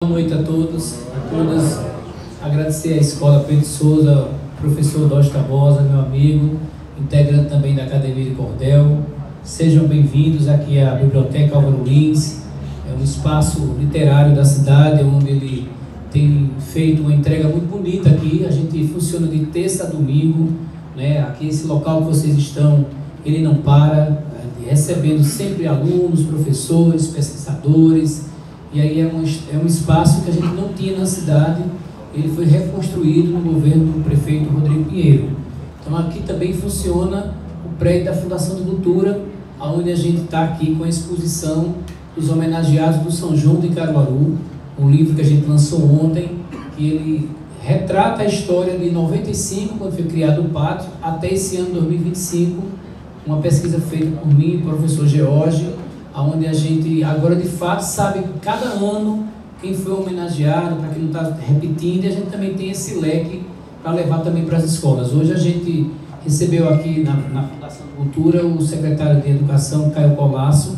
Boa noite a todos, a todas. Agradecer à Escola Pedro Souza, professor Dócio Tabosa, meu amigo, integrante também da Academia de Cordel. Sejam bem-vindos aqui à Biblioteca Álvaro Lins. É um espaço literário da cidade, onde ele tem feito uma entrega muito bonita aqui. A gente funciona de terça a domingo, né? Aqui esse local que vocês estão, ele não para, recebendo sempre alunos, professores, pesquisadores. E aí é um espaço que a gente não tinha na cidade. Ele foi reconstruído no governo do prefeito Rodrigo Pinheiro. Então aqui também funciona o prédio da Fundação de Cultura, onde a gente está aqui com a exposição dos homenageados do São João de Caruaru, um livro que a gente lançou ontem, que ele retrata a história de 95, quando foi criado o pátio, até esse ano 2025, uma pesquisa feita por mim e o professor George, onde a gente agora de fato sabe cada ano quem foi homenageado, para quem não está repetindo, e a gente também tem esse leque para levar também para as escolas. Hoje a gente recebeu aqui na Fundação de Cultura o secretário de Educação, Caio Colasso,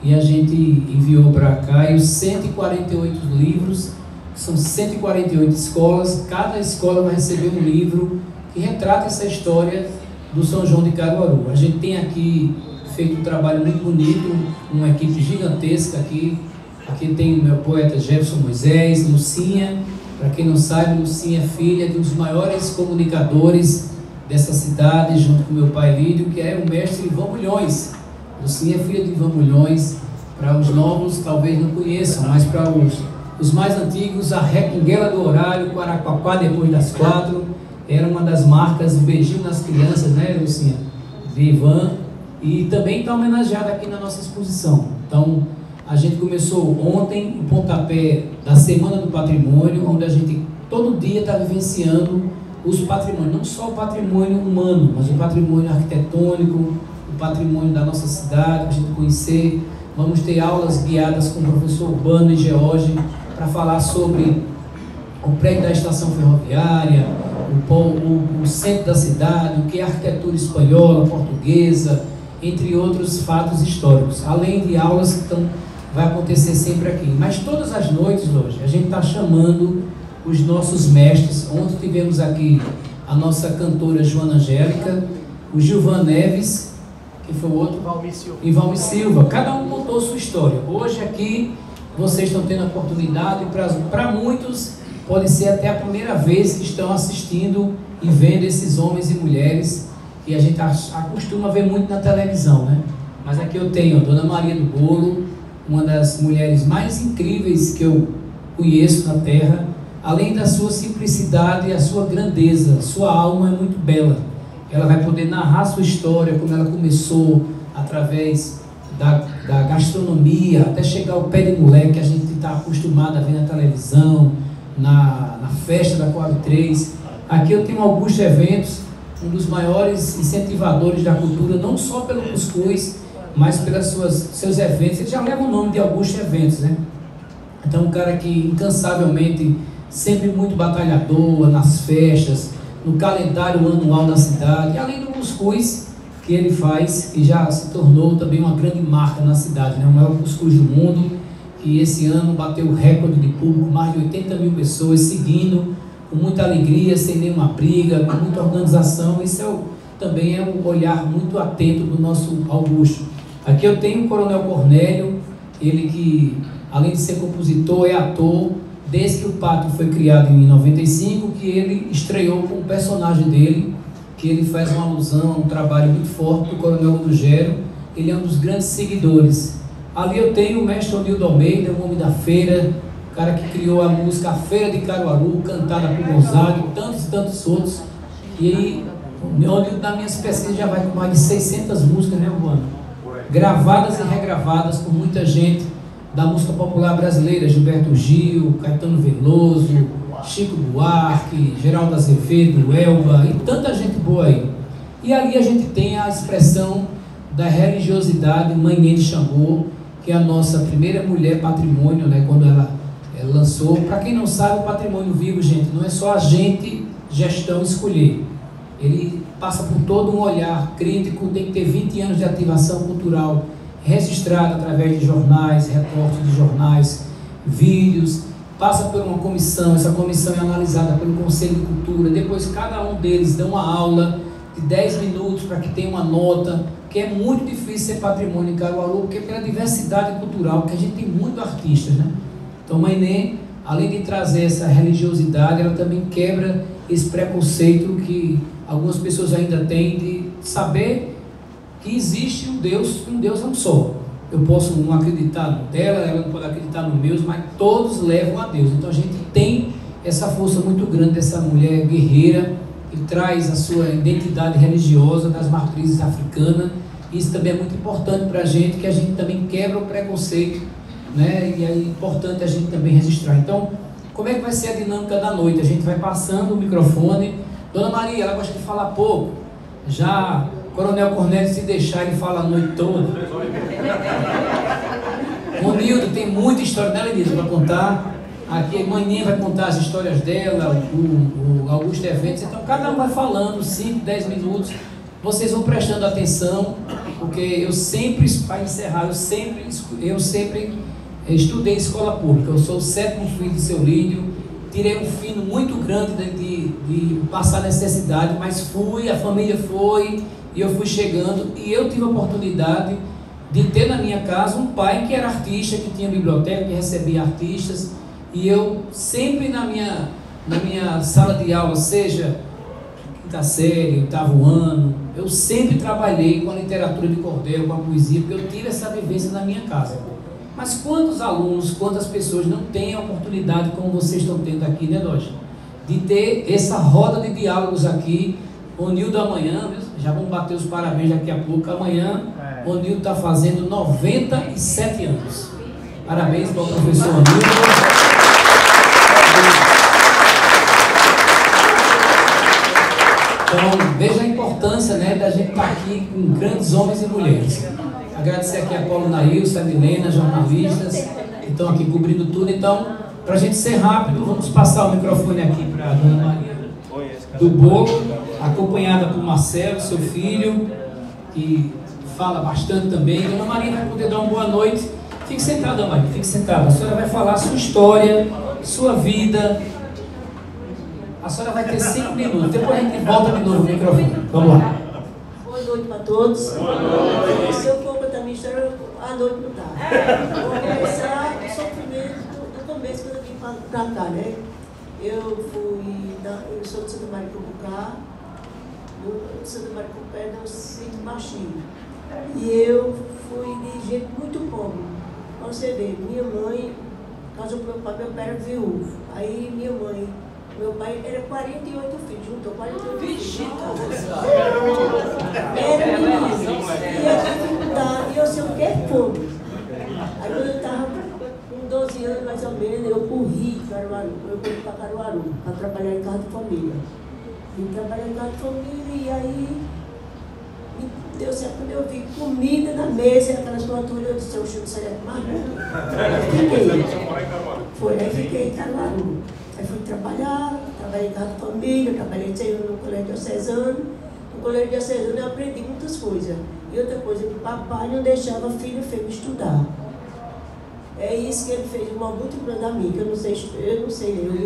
e a gente enviou para cá os 148 livros, são 148 escolas, cada escola vai receber um livro que retrata essa história do São João de Caruaru. A gente tem aqui feito um trabalho muito bonito, uma equipe gigantesca aqui. Aqui tem o meu poeta Jefferson Moisés, Lucinha. Para quem não sabe, Lucinha é filha de um dos maiores comunicadores dessa cidade, junto com meu pai Lídio, que é o mestre Ivan Mulhões. Lucinha é filha de Ivan Mulhões. Para os novos talvez não conheçam, mas para os mais antigos, a Requinguela do Horário, Quaraquapá depois das 4, era uma das marcas, o beijinho nas crianças, né, Lucinha? De Ivan. E também está homenageado aqui na nossa exposição. Então, a gente começou ontem o pontapé da Semana do Patrimônio, onde a gente todo dia está vivenciando os patrimônios, não só o patrimônio humano, mas o patrimônio arquitetônico, o patrimônio da nossa cidade, para a gente conhecer. Vamos ter aulas guiadas com o professor Urbano e George para falar sobre o prédio da estação ferroviária, o centro da cidade, o que é arquitetura espanhola, portuguesa, entre outros fatos históricos, além de aulas que vai acontecer sempre aqui. Mas todas as noites hoje, a gente está chamando os nossos mestres. Ontem tivemos aqui a nossa cantora Joana Angélica, o Gilvan Neves, que foi o outro, e Valmir Silva. Cada um contou sua história. Hoje aqui vocês estão tendo a oportunidade, para muitos pode ser até a primeira vez que estão assistindo e vendo esses homens e mulheres que a gente acostuma ver muito na televisão, né? Mas aqui eu tenho a Dona Maria do Bolo, uma das mulheres mais incríveis que eu conheço na Terra, além da sua simplicidade e a sua grandeza. Sua alma é muito bela. Ela vai poder narrar sua história, como ela começou através da gastronomia, até chegar ao pé de moleque que a gente está acostumado a ver na televisão, na festa da Coab 3. Aqui eu tenho Augusto Eventos, um dos maiores incentivadores da cultura, não só pelo cuscuz, mas pelos seus eventos. Ele já leva o nome de Augusto Eventos, né? Então, um cara que incansavelmente, sempre muito batalhador nas festas, no calendário anual da cidade, além do cuscuz que ele faz, que já se tornou também uma grande marca na cidade, né? O maior cuscuz do mundo, que esse ano bateu o recorde de público, mais de 80 mil pessoas seguindo, com muita alegria, sem nenhuma briga, com muita organização. Isso também é um olhar muito atento do nosso Augusto. Aqui eu tenho o Coronel Cornélio, ele que, além de ser compositor, é ator, desde que o Pátio foi criado em 95, que ele estreou com o personagem dele, que ele faz uma alusão a um trabalho muito forte do Coronel Lugero. Ele é um dos grandes seguidores. Ali eu tenho o mestre Onildo Almeida, o homem da feira, o cara que criou a música A Feira de Caruaru, cantada por Gonzaga e tantos outros. E aí, na minhas pesquisas já vai com mais de 600 músicas, né, Urbano? Gravadas e regravadas por muita gente da música popular brasileira, Gilberto Gil, Caetano Veloso, Chico Buarque, Geraldo Azevedo, Elba e tanta gente boa aí. E ali a gente tem a expressão da religiosidade Mãe de Xangô, que é a nossa primeira mulher patrimônio, né, quando ela lançou. Para quem não sabe, o patrimônio vivo, gente, não é só a gente, gestão, escolher. Ele passa por todo um olhar crítico, tem que ter 20 anos de ativação cultural registrada através de jornais, recortes de jornais, vídeos. passa por uma comissão, essa comissão é analisada pelo Conselho de Cultura, depois cada um deles dá uma aula de 10 minutos para que tenha uma nota, que é muito difícil ser patrimônio em Caruaru, porque pela diversidade cultural, porque a gente tem muito artistas, né? Então, Mãe Nê, além de trazer essa religiosidade, ela também quebra esse preconceito que algumas pessoas ainda têm de saber que existe um Deus é um só. Eu posso não acreditar no dela, ela não pode acreditar no meu, mas todos levam a Deus. Então a gente tem essa força muito grande dessa mulher guerreira, que traz a sua identidade religiosa das matrizes africanas. Isso também é muito importante para a gente, que a gente também quebra o preconceito, né? E é importante a gente também registrar. Então, como é que vai ser a dinâmica da noite? A gente vai passando o microfone. Dona Maria, ela gosta de falar pouco. Já Coronel Cornélio, se deixar, ele fala a noite toda. O Nildo tem muita história, né, Lenildo, para contar. Aqui a Maninha vai contar as histórias dela, o Augusto Eventos. Então, cada um vai falando 5, 10 minutos. Vocês vão prestando atenção, porque eu sempre, para encerrar, eu sempre estudei em escola pública. Eu sou o 7º filho de seu Lídio. Tirei um fino muito grande de passar necessidade, mas a família foi, e eu fui chegando, e eu tive a oportunidade de ter na minha casa um pai que era artista, que tinha biblioteca, que recebia artistas, e eu sempre na minha sala de aula, seja quinta série, 8º ano, eu sempre trabalhei com a literatura de cordel, com a poesia, porque eu tive essa vivência na minha casa. Mas quantos alunos, quantas pessoas não têm a oportunidade, como vocês estão tendo aqui, né, Doja? De ter essa roda de diálogos aqui. O Nildo amanhã, já vamos bater os parabéns daqui a pouco. Amanhã, o Nildo está fazendo 97 anos. Parabéns para o professor Nildo. Então, veja a importância, né, da gente estar aqui com grandes homens e mulheres. Agradecer aqui a Paulo Nailson, a Milena, jornalistas, que estão aqui cobrindo tudo. Então, para a gente ser rápido, vamos passar o microfone aqui para a Dona Maria do Bolo, acompanhada por Marcelo, seu filho, que fala bastante também. Dona Maria vai poder dar uma boa noite. Fique sentada, Dona Maria, fique sentada. A senhora vai falar a sua história, sua vida. A senhora vai ter 5 minutos. Depois a gente volta de novo o microfone. Vamos lá. Boa noite para todos. Boa noite. Se eu for contar a minha história, a noite não dá. Vou começar o sofrimento do começo, quando eu vim para cá, né? Eu sou de Santa Maria do Cambucá, do Santa Maria do Cambucá, no sítio Baixinho. E eu fui de gente muito pobre. Para você ver, minha mãe casou com meu pai era viúvo. Aí minha mãe, meu pai era 48 filhos, juntou 48 filhos. Era menino. E eu sei o que é fome. Aí quando eu estava com 12 anos mais ou menos, eu corri para Caruaru, para trabalhar em casa de família. Vim trabalhar em casa de família e aí deu certo quando eu vi comida na mesa, aquelas planturas, eu disse, eu chego sair mais fiquei. Foi, aí fiquei em Caruaru. Aí fui trabalhei em casa de família, trabalhei no colégio diocesano. No colégio diocesano eu aprendi muitas coisas. E outra coisa, que o papai não deixava filho feio estudar. É isso que ele fez, uma muito grande a mim, que eu não sei, eu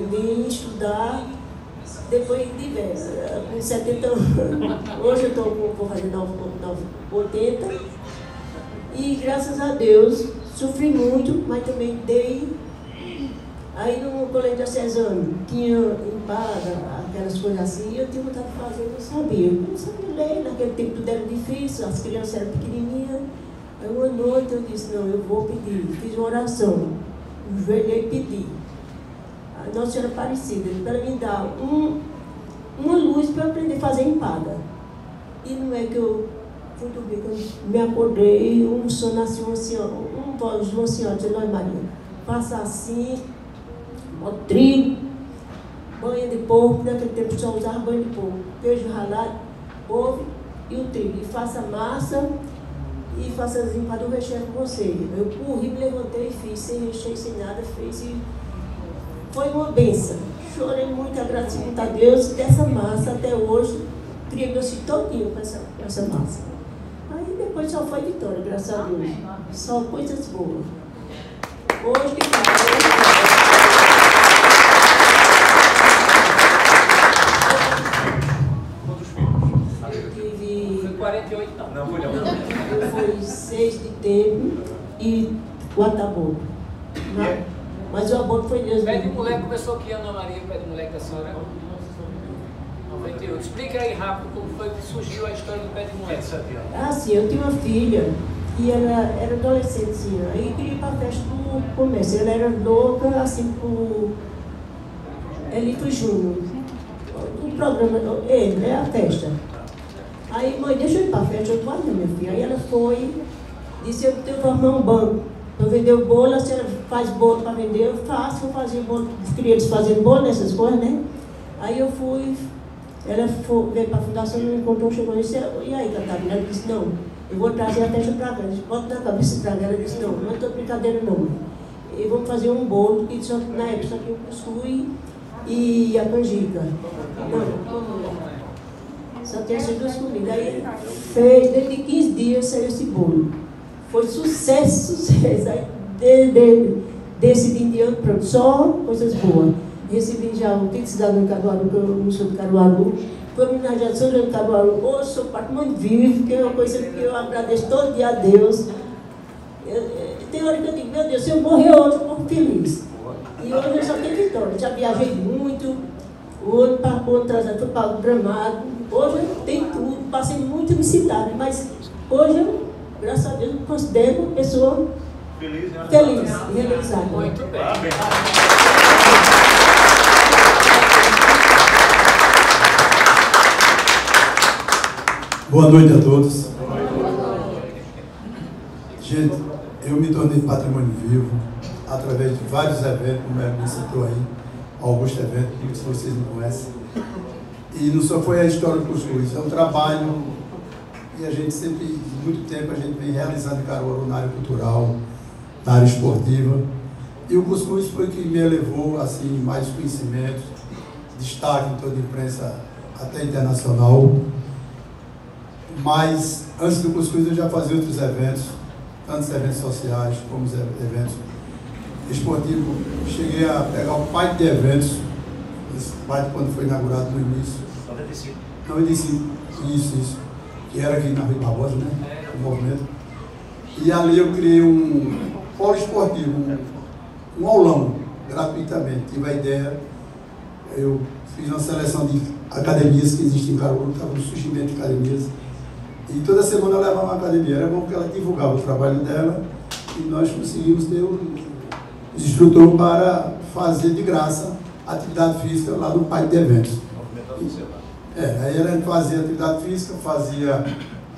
vim estudar depois de diversas, com 70 anos. Hoje eu vou fazer 80. E graças a Deus, sofri muito, mas também dei. Aí no colégio diocesano tinha empada, aquelas coisas assim, eu tinha vontade de fazer, eu não sabia. Eu não sabia ler, naquele tempo tudo era difícil, as crianças eram pequenininhas. Aí uma noite eu disse, não, eu vou pedir. Fiz uma oração, joelhei e pedi. A Nossa Senhora Aparecida, para me dar uma luz para eu aprender a fazer empada. E não é que eu fui dormir, quando me acordei, um som nasceu assim, um voz de uma senhora, disse, não, Maria, faça assim, o trigo, banha de porco, naquele tempo só usava banho de porco, queijo ralado, ovo e o trigo. E faça massa e faça as empadas, o recheio com você. Eu corri, me levantei e fiz, sem recheio, sem nada, fiz e foi uma benção. Chorei muito, agradeci muito a Deus dessa massa até hoje. Criei meu filho todinho com essa massa. Aí depois só foi vitória, graças a Deus. Só coisas boas. Hoje que matar aborto. Mas o aborto foi Deus. Pé de mulher começou aqui, Ana Maria, pé de mulher da senhora. 98. Explica aí rápido como foi que surgiu a história do pé de mulher. Ah, sim, eu tinha uma filha e ela era adolescentezinha. Aí queria ir para a festa do comércio. Ela era louca, assim, por Elito Júnior. O programa, a festa. Aí, mãe, deixa eu ir para a festa, eu vou ali, minha filha. Aí ela foi, disse, eu tenho que arrumar um banco para vender o bolo, a senhora faz bolo para vender, eu faço, eu fazia bolo, queria eles fazerem bolo, essas coisas, né? Aí eu fui, ela veio para a fundação, me encontrou, chegou e disse, e aí, Catarina? Ela disse, não, eu vou trazer a festa para cá. Eu disse, bota na cabeça para cá. Ela disse, não, não é toda brincadeira não. E vamos fazer um bolo, e só, na época só tinha o cuscuz e a canjica. Só tem essas duas comidas. Aí fez, dentro de 15 dias saiu esse bolo. Foi sucesso. Aí desse dia em diante, pronto, só coisas boas. Recebi já o título de cidadão de Caruaru, que eu não sou de Caruaru. Foi homenageado de São João de Caruaru. Hoje sou patrimônio vivo, que é uma coisa que eu agradeço todo dia a Deus. Tem hora que eu digo, meu Deus, se eu morrer hoje, eu morro feliz. E hoje eu só tenho vitória. Já viajei muito. O ano atrasado fui para o Gramado. Hoje eu tenho tudo, passei muito necessidade, mas hoje eu, graças a Deus, me considero uma pessoa feliz e realizada. Muito bem. Boa noite a todos. Gente, eu me tornei patrimônio vivo através de vários eventos, como a Hermine citou aí, Augusto Evento, que vocês não conhecem. E não só foi a história do cuscuz, é um trabalho e a gente sempre, de muito tempo, a gente vem realizando em Caruaru na área cultural, na área esportiva. E o cuscuz foi que me elevou, assim, mais conhecimentos, destaque em toda a imprensa, até internacional. Mas, antes do cuscuz, eu já fazia outros eventos, tantos eventos sociais como os eventos esportivos. Cheguei a pegar o pai de eventos, esse pai quando foi inaugurado no início. 95, isso, que era aqui na Rua Barbosa, né? O movimento. E ali eu criei um polo esportivo, um aulão, gratuitamente. Tive a ideia, eu fiz uma seleção de academias que existem em Caruaru, estava no surgimento de academias. E toda semana eu levava uma academia. Era bom porque ela divulgava o trabalho dela e nós conseguimos ter os instrutores para fazer de graça atividade física lá no parque de eventos. Aí ela fazia atividade física, fazia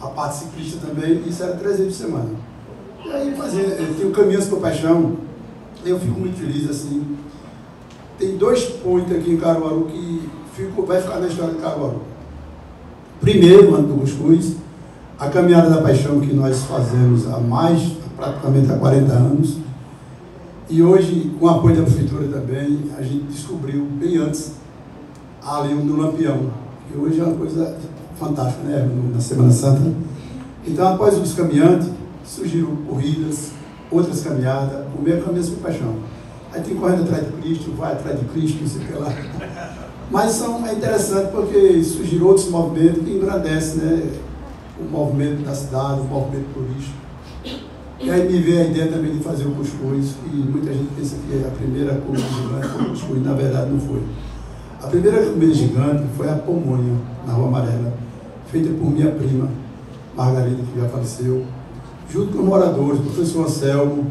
a parte ciclista também, e isso era 3 vezes por semana. E aí tem o Caminhos por Paixão, eu fico muito feliz assim. Tem 2 pontos aqui em Caruaru que vai ficar na história de Caruaru. Primeiro, ano do cuscuz, a Caminhada da Paixão que nós fazemos praticamente há 40 anos. E hoje, com o apoio da Prefeitura também, a gente descobriu bem antes ali no Lampião. E hoje é uma coisa fantástica, né? Na Semana Santa. Então, após os caminhantes, surgiram corridas, outras caminhadas, o meu Caminhos por Paixão. Aí tem correndo atrás de Cristo, vai atrás de Cristo, não sei o que lá. Mas é interessante porque surgiram outros movimentos que engrandecem, né? O movimento da cidade, o movimento turístico. E aí me veio a ideia também de fazer o cuscuz, e muita gente pensa que a primeira comida gigante foi o cuscuz, na verdade não foi. A primeira comida gigante foi a pamonha, na Rua Amarela, feita por minha prima, Margarida, que já faleceu, junto com os moradores, o professor Anselmo,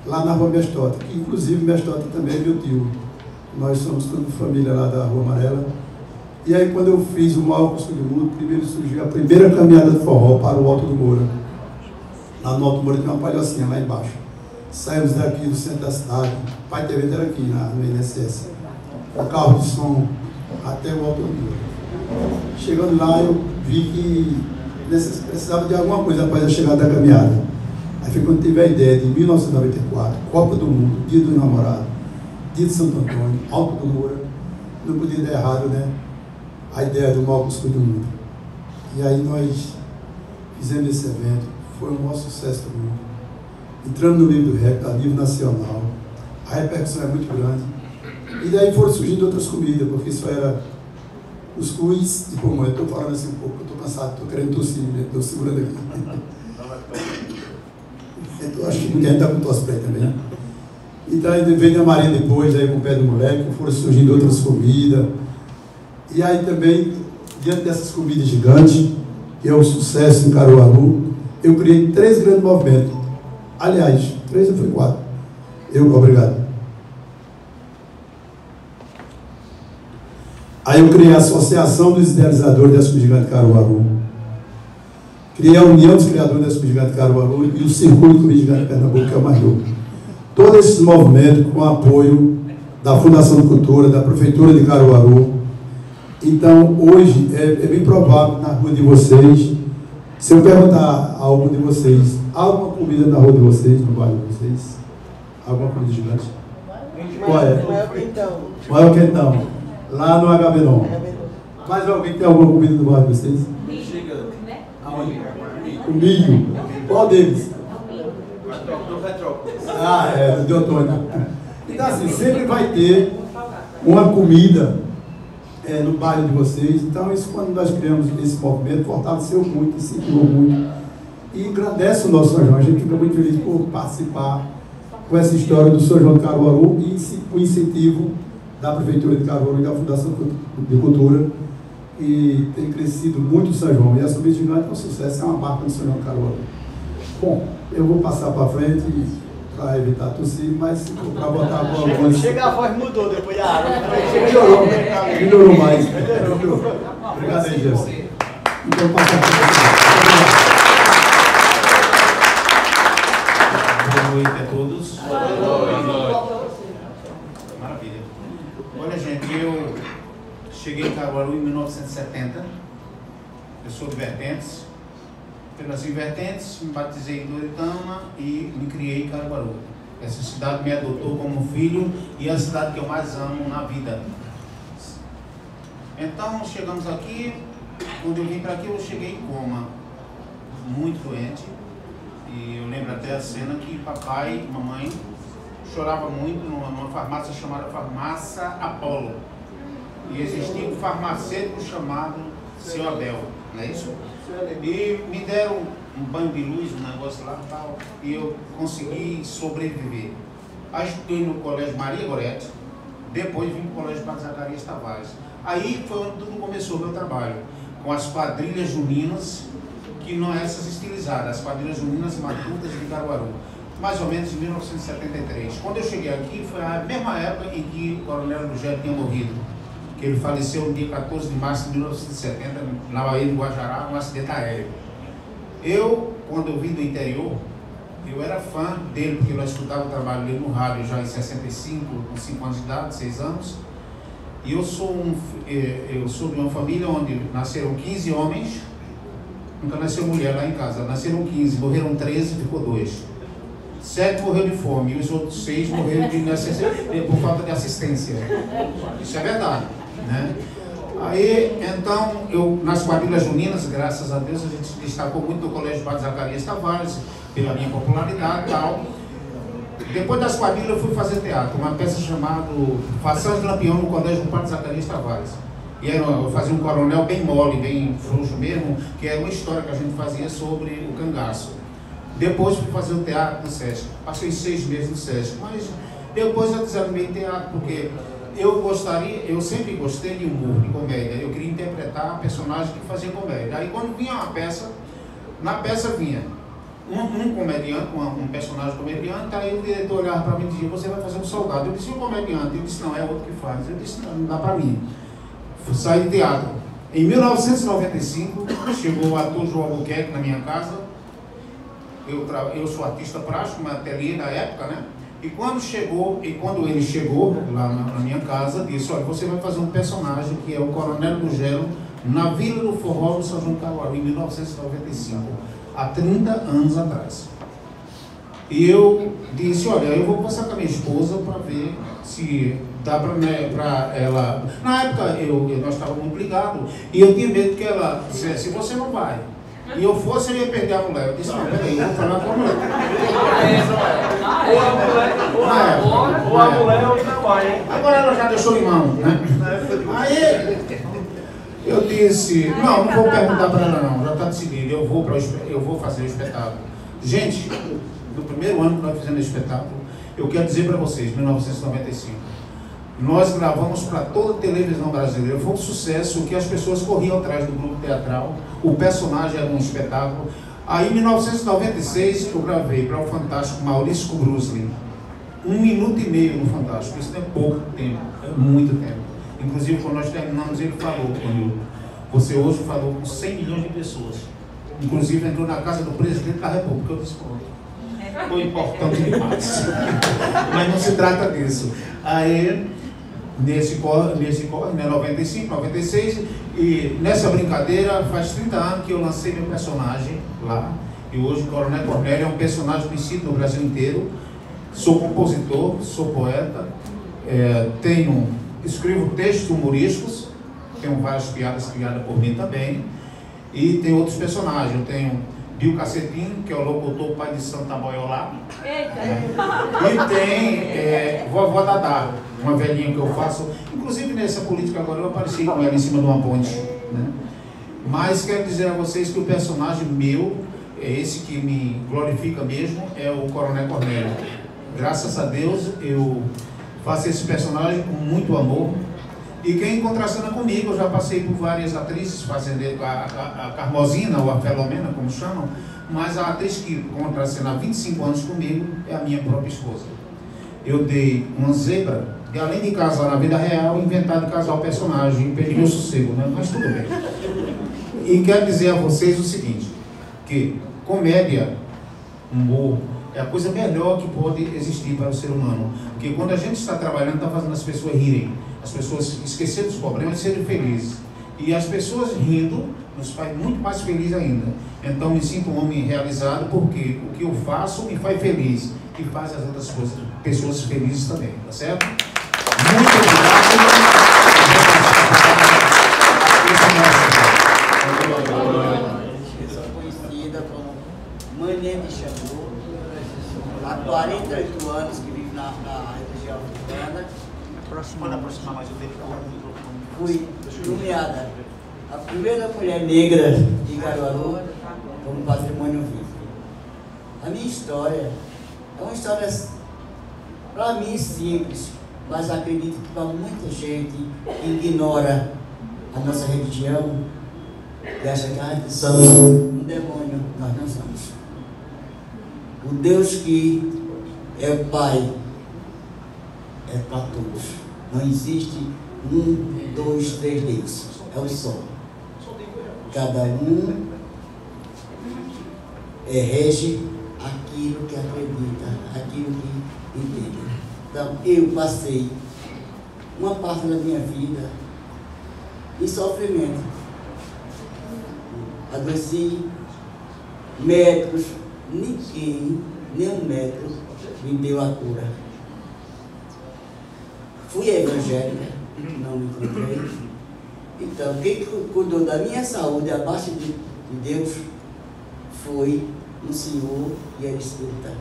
lá na Rua Mestota, que inclusive Mestota também é meu tio. Nós somos toda família lá da Rua Amarela. E aí quando eu fiz o maior cuscuz do mundo, primeiro surgiu a primeira caminhada de forró para o Alto do Moura. Lá no Alto do Moura tem uma palhocinha lá embaixo. Saímos daqui do centro da cidade, o pai de evento era aqui no INSS. O carro de som até o Alto do Moura. Chegando lá eu vi que precisava de alguma coisa após a chegada da caminhada. Aí foi quando tive a ideia de 1994, Copa do Mundo, Dia do Namorado, Dia de Santo Antônio, Alto do Moura. Não podia dar errado, né? A ideia do maior cuscuz do mundo. E aí nós fizemos esse evento, foi o maior sucesso do mundo. Entramos no livro do REC, a nível nacional, a repercussão é muito grande. E daí foram surgindo outras comidas, porque isso era cuscuz e pamonha. Eu estou falando assim um pouco, eu estou cansado, estou querendo tossir, estou segurando aqui. Então, acho que muita gente está com tosse preta também. Então, aí veio a Maria depois, aí com o pé do moleque, foram surgindo outras comidas. E aí também, diante dessas comidas gigantes, que é o sucesso em Caruaru, eu criei 3 grandes movimentos. Aliás, 3 ou foi 4. Obrigado. Aí eu criei a Associação dos Idealizadores da Subgigante Caruaru. Criei a União dos Criadores da Subgigante Caruaru e o Circuito Subgigante Pernambuco, que é o mais novo. Todos esses movimentos com apoio da Fundação de Cultura, da Prefeitura de Caruaru. Então, hoje, é bem provável na rua de vocês, se eu perguntar a algum de vocês, há alguma comida na rua de vocês, no bairro de vocês? Alguma comida gigante? Qual é? Maior Quentão. Lá no Agabenon. Mais alguém tem alguma comida no bairro de vocês? O milho. Qual deles? Do Deotônio. Então, assim, sempre vai ter uma comida no bairro de vocês. Então, isso, quando nós criamos esse movimento, fortaleceu muito, incentivou muito e engrandece o nosso São João. A gente fica muito feliz por participar com essa história do São João de Caruaru e o incentivo da Prefeitura de Caruaru e da Fundação de Cultura, e tem crescido muito o São João. E a Subida Gigante é um sucesso, é uma marca do São João de Caruaru. Bom, eu vou passar para frente para evitar tossir, mas para botar a bola. Chega, a voz mudou depois da água. Melhorou mais. Obrigado aí, Jefferson. Então, passar para frente. Boa noite a todos. Maravilha. Olha, gente, eu cheguei em Caruaru em 1970. Eu sou de Vertentes. Eu nasci em Vertentes, me batizei em Doritama e me criei em Caruaru. Essa cidade me adotou como filho e é a cidade que eu mais amo na vida. Então, chegamos aqui. Quando eu vim para aqui, eu cheguei em coma, muito doente. E eu lembro até a cena que papai e mamãe choravam muito numa farmácia chamada Farmácia Apolo. E existia um farmacêutico chamado Seu Abel, não é isso? E me deram um banho de luz, um negócio lá e tal, e eu consegui sobreviver. Aí estudei no Colégio Maria Gorete, depois vim para o Colégio Padre Zacarias Tavares. Aí foi onde tudo começou o meu trabalho, com as quadrilhas juninas, que não é essas estilizadas, as quadrilhas juninas matutas de Caruaru, mais ou menos em 1973. Quando eu cheguei aqui, foi a mesma época em que o Coronel Lugero tinha morrido, que ele faleceu no dia 14 de março de 1970, na Baía do Guajará, num acidente aéreo. Eu, quando eu vim do interior, eu era fã dele, porque nós escutávamos o trabalho dele no rádio já em 65, com 5 anos de idade, 6 anos. E eu sou de uma família onde nasceram 15 homens, nunca nasceu mulher lá em casa, nasceram 15, morreram 13, ficou 2. 7 morreram de fome e os outros 6 morreram por falta de assistência. Isso é verdade, né? Aí, então, eu nas quadrilhas juninas, graças a Deus, a gente se destacou muito no Colégio Padre Zacarias Tavares, pela minha popularidade e tal. Depois das quadrilhas eu fui fazer teatro, uma peça chamada Fações de Lampião no Colégio Padre Zacarias Tavares. E aí eu fazia um coronel bem mole, bem frouxo mesmo, que era uma história que a gente fazia sobre o cangaço. Depois fui fazer o teatro no SESC. Passei 6 meses no SESC, mas depois eu desanimei teatro, porque eu sempre gostei de humor, de comédia. Eu queria interpretar personagem que fazia comédia. Aí quando vinha uma peça, na peça vinha um comediante, um personagem comediante, aí o diretor olhava para mim e dizia, você vai fazer um soldado. Eu disse, um comediante. Ele disse, não, é outro que faz. Eu disse, não dá para mim. Saí de teatro. Em 1995, chegou o ator João Albuquerque na minha casa. Eu sou artista plástico, uma ateliê na época, né? E quando ele chegou lá na minha casa, disse, olha, você vai fazer um personagem que é o Coronel Lugero na Vila do Forró do São João de Caruaru, em 1995, há 30 anos atrás. E eu disse, olha, eu vou passar com a minha esposa para ver se dá para ela... Na época, nós estávamos muito ligados, e eu tinha medo que ela dissesse, você não vai. E eu fosse, eu ia perder a mulher. Eu disse, não, peraí, eu vou falar com a mulher. Ou a mulher ou não vai, hein? Agora ela já deixou em mão, né? Aí eu disse, não vou perguntar para ela não, já está decidido, eu vou fazer o espetáculo. Gente, do primeiro ano que nós fizemos esse espetáculo, eu quero dizer para vocês, 1995, nós gravamos para toda a televisão brasileira, foi um sucesso, que as pessoas corriam atrás do grupo teatral, o personagem era um espetáculo. Aí em 1996 eu gravei para o Fantástico Maurício Kubrusli, 1 minuto e meio no Fantástico, isso não é pouco tempo, é muito tempo. Inclusive quando nós terminamos ele falou comigo, você hoje falou com 100 milhões de pessoas, inclusive entrou na casa do presidente da República, eu disse, foi importante demais, mas não se trata disso. Aí nesse corre, né, 95, 96, e nessa brincadeira faz 30 anos que eu lancei meu personagem lá, e hoje o Coronel Cornélio é um personagem conhecido no Brasil inteiro. Sou compositor, sou poeta, escrevo textos humorísticos, tenho várias piadas criadas por mim também, e tem outros personagens. Eu tenho Bill Cacetinho, que é o locutor pai de Santa Boiolá, e tem Vovó Dadá, uma velhinha que eu faço, inclusive nessa política agora eu apareci com ela em cima de uma ponte, né? Mas quero dizer a vocês que o personagem meu, esse que me glorifica mesmo, é o Coronel Cornélio. Graças a Deus eu faço esse personagem com muito amor. E quem contracena comigo, eu já passei por várias atrizes, fazendo a Carmosina ou a Felomena, como chamam, mas a atriz que contracena há 25 anos comigo é a minha própria esposa. Eu dei uma zebra, e além de casar na vida real, inventar de casar o personagem, perdi meu sossego, né? Mas tudo bem. E quero dizer a vocês o seguinte, que comédia, humor, é a coisa melhor que pode existir para o ser humano. Porque quando a gente está trabalhando, está fazendo as pessoas rirem, as pessoas esquecerem dos problemas e serem felizes. E as pessoas rindo nos faz muito mais feliz ainda. Então me sinto um homem realizado, porque o que eu faço me faz feliz e faz as outras pessoas felizes também, tá certo? Muito obrigado. Eu sou conhecida como Mané de Xangô. Há 48 anos que vivo na região africana. Pode aproximar mais o tempo. Fui nomeada a primeira mulher negra de Caruaru como patrimônio vivo. A minha história é uma história, para mim, simples, mas acredito que para muita gente que ignora a nossa religião e acha que somos um demônio, nós não somos. O Deus que é o Pai é para todos. Não existe 1, 2, 3 Deus. É o só. Cada um rege aquilo que acredita, aquilo que entende. Então, eu passei uma parte da minha vida em sofrimento. Adoeci, médicos, ninguém, nenhum médico me deu a cura. Fui evangélica, não me encontrei. Então, quem cuidou da minha saúde abaixo de Deus foi um senhor e era espírita.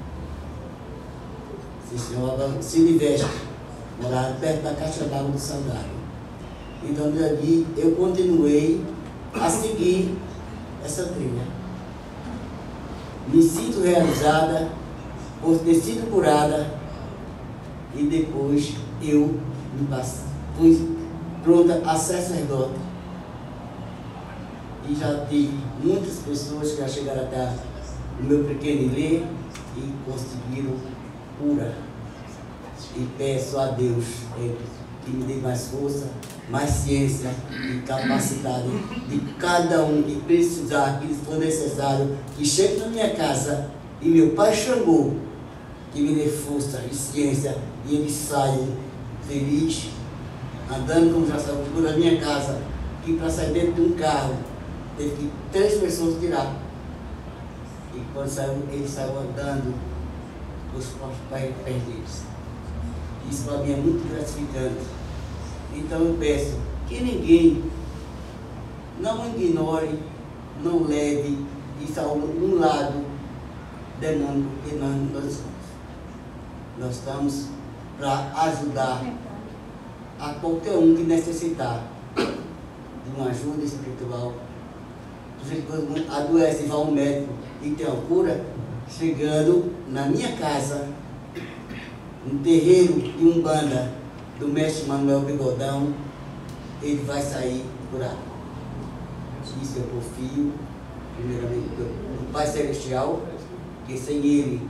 Se chamava Silvestre, morava perto da Caixa d'Água do Salgado. Então, dali eu continuei a seguir essa trilha. Me sinto realizada por ter sido curada e depois eu fui pronta a sacerdote. E já tive muitas pessoas que já chegaram até o meu pequeno ilê e conseguiram cura. E peço a Deus que me dê mais força, mais ciência e capacidade de cada um que precisar, que for necessário, que chegue na minha casa e meu pai Xangô, que me dê força e ciência e ele saia feliz, andando como já saiu da minha casa, que para sair dentro de um carro, teve que 3 pessoas tirar. E quando saiu, ele saiu andando os pés deles. Isso para mim é muito gratificante. Então eu peço que ninguém não ignore, não leve isso a um lado demônio que nós somos. Nós estamos para ajudar a qualquer um que necessitar de uma ajuda espiritual. Quando adoece e vai ao médico e tem uma cura, chegando na minha casa, no terreiro de Umbanda do mestre Manuel Bigodão, ele vai sair curado. Isso eu confio, primeiramente, no Pai Celestial, que sem Ele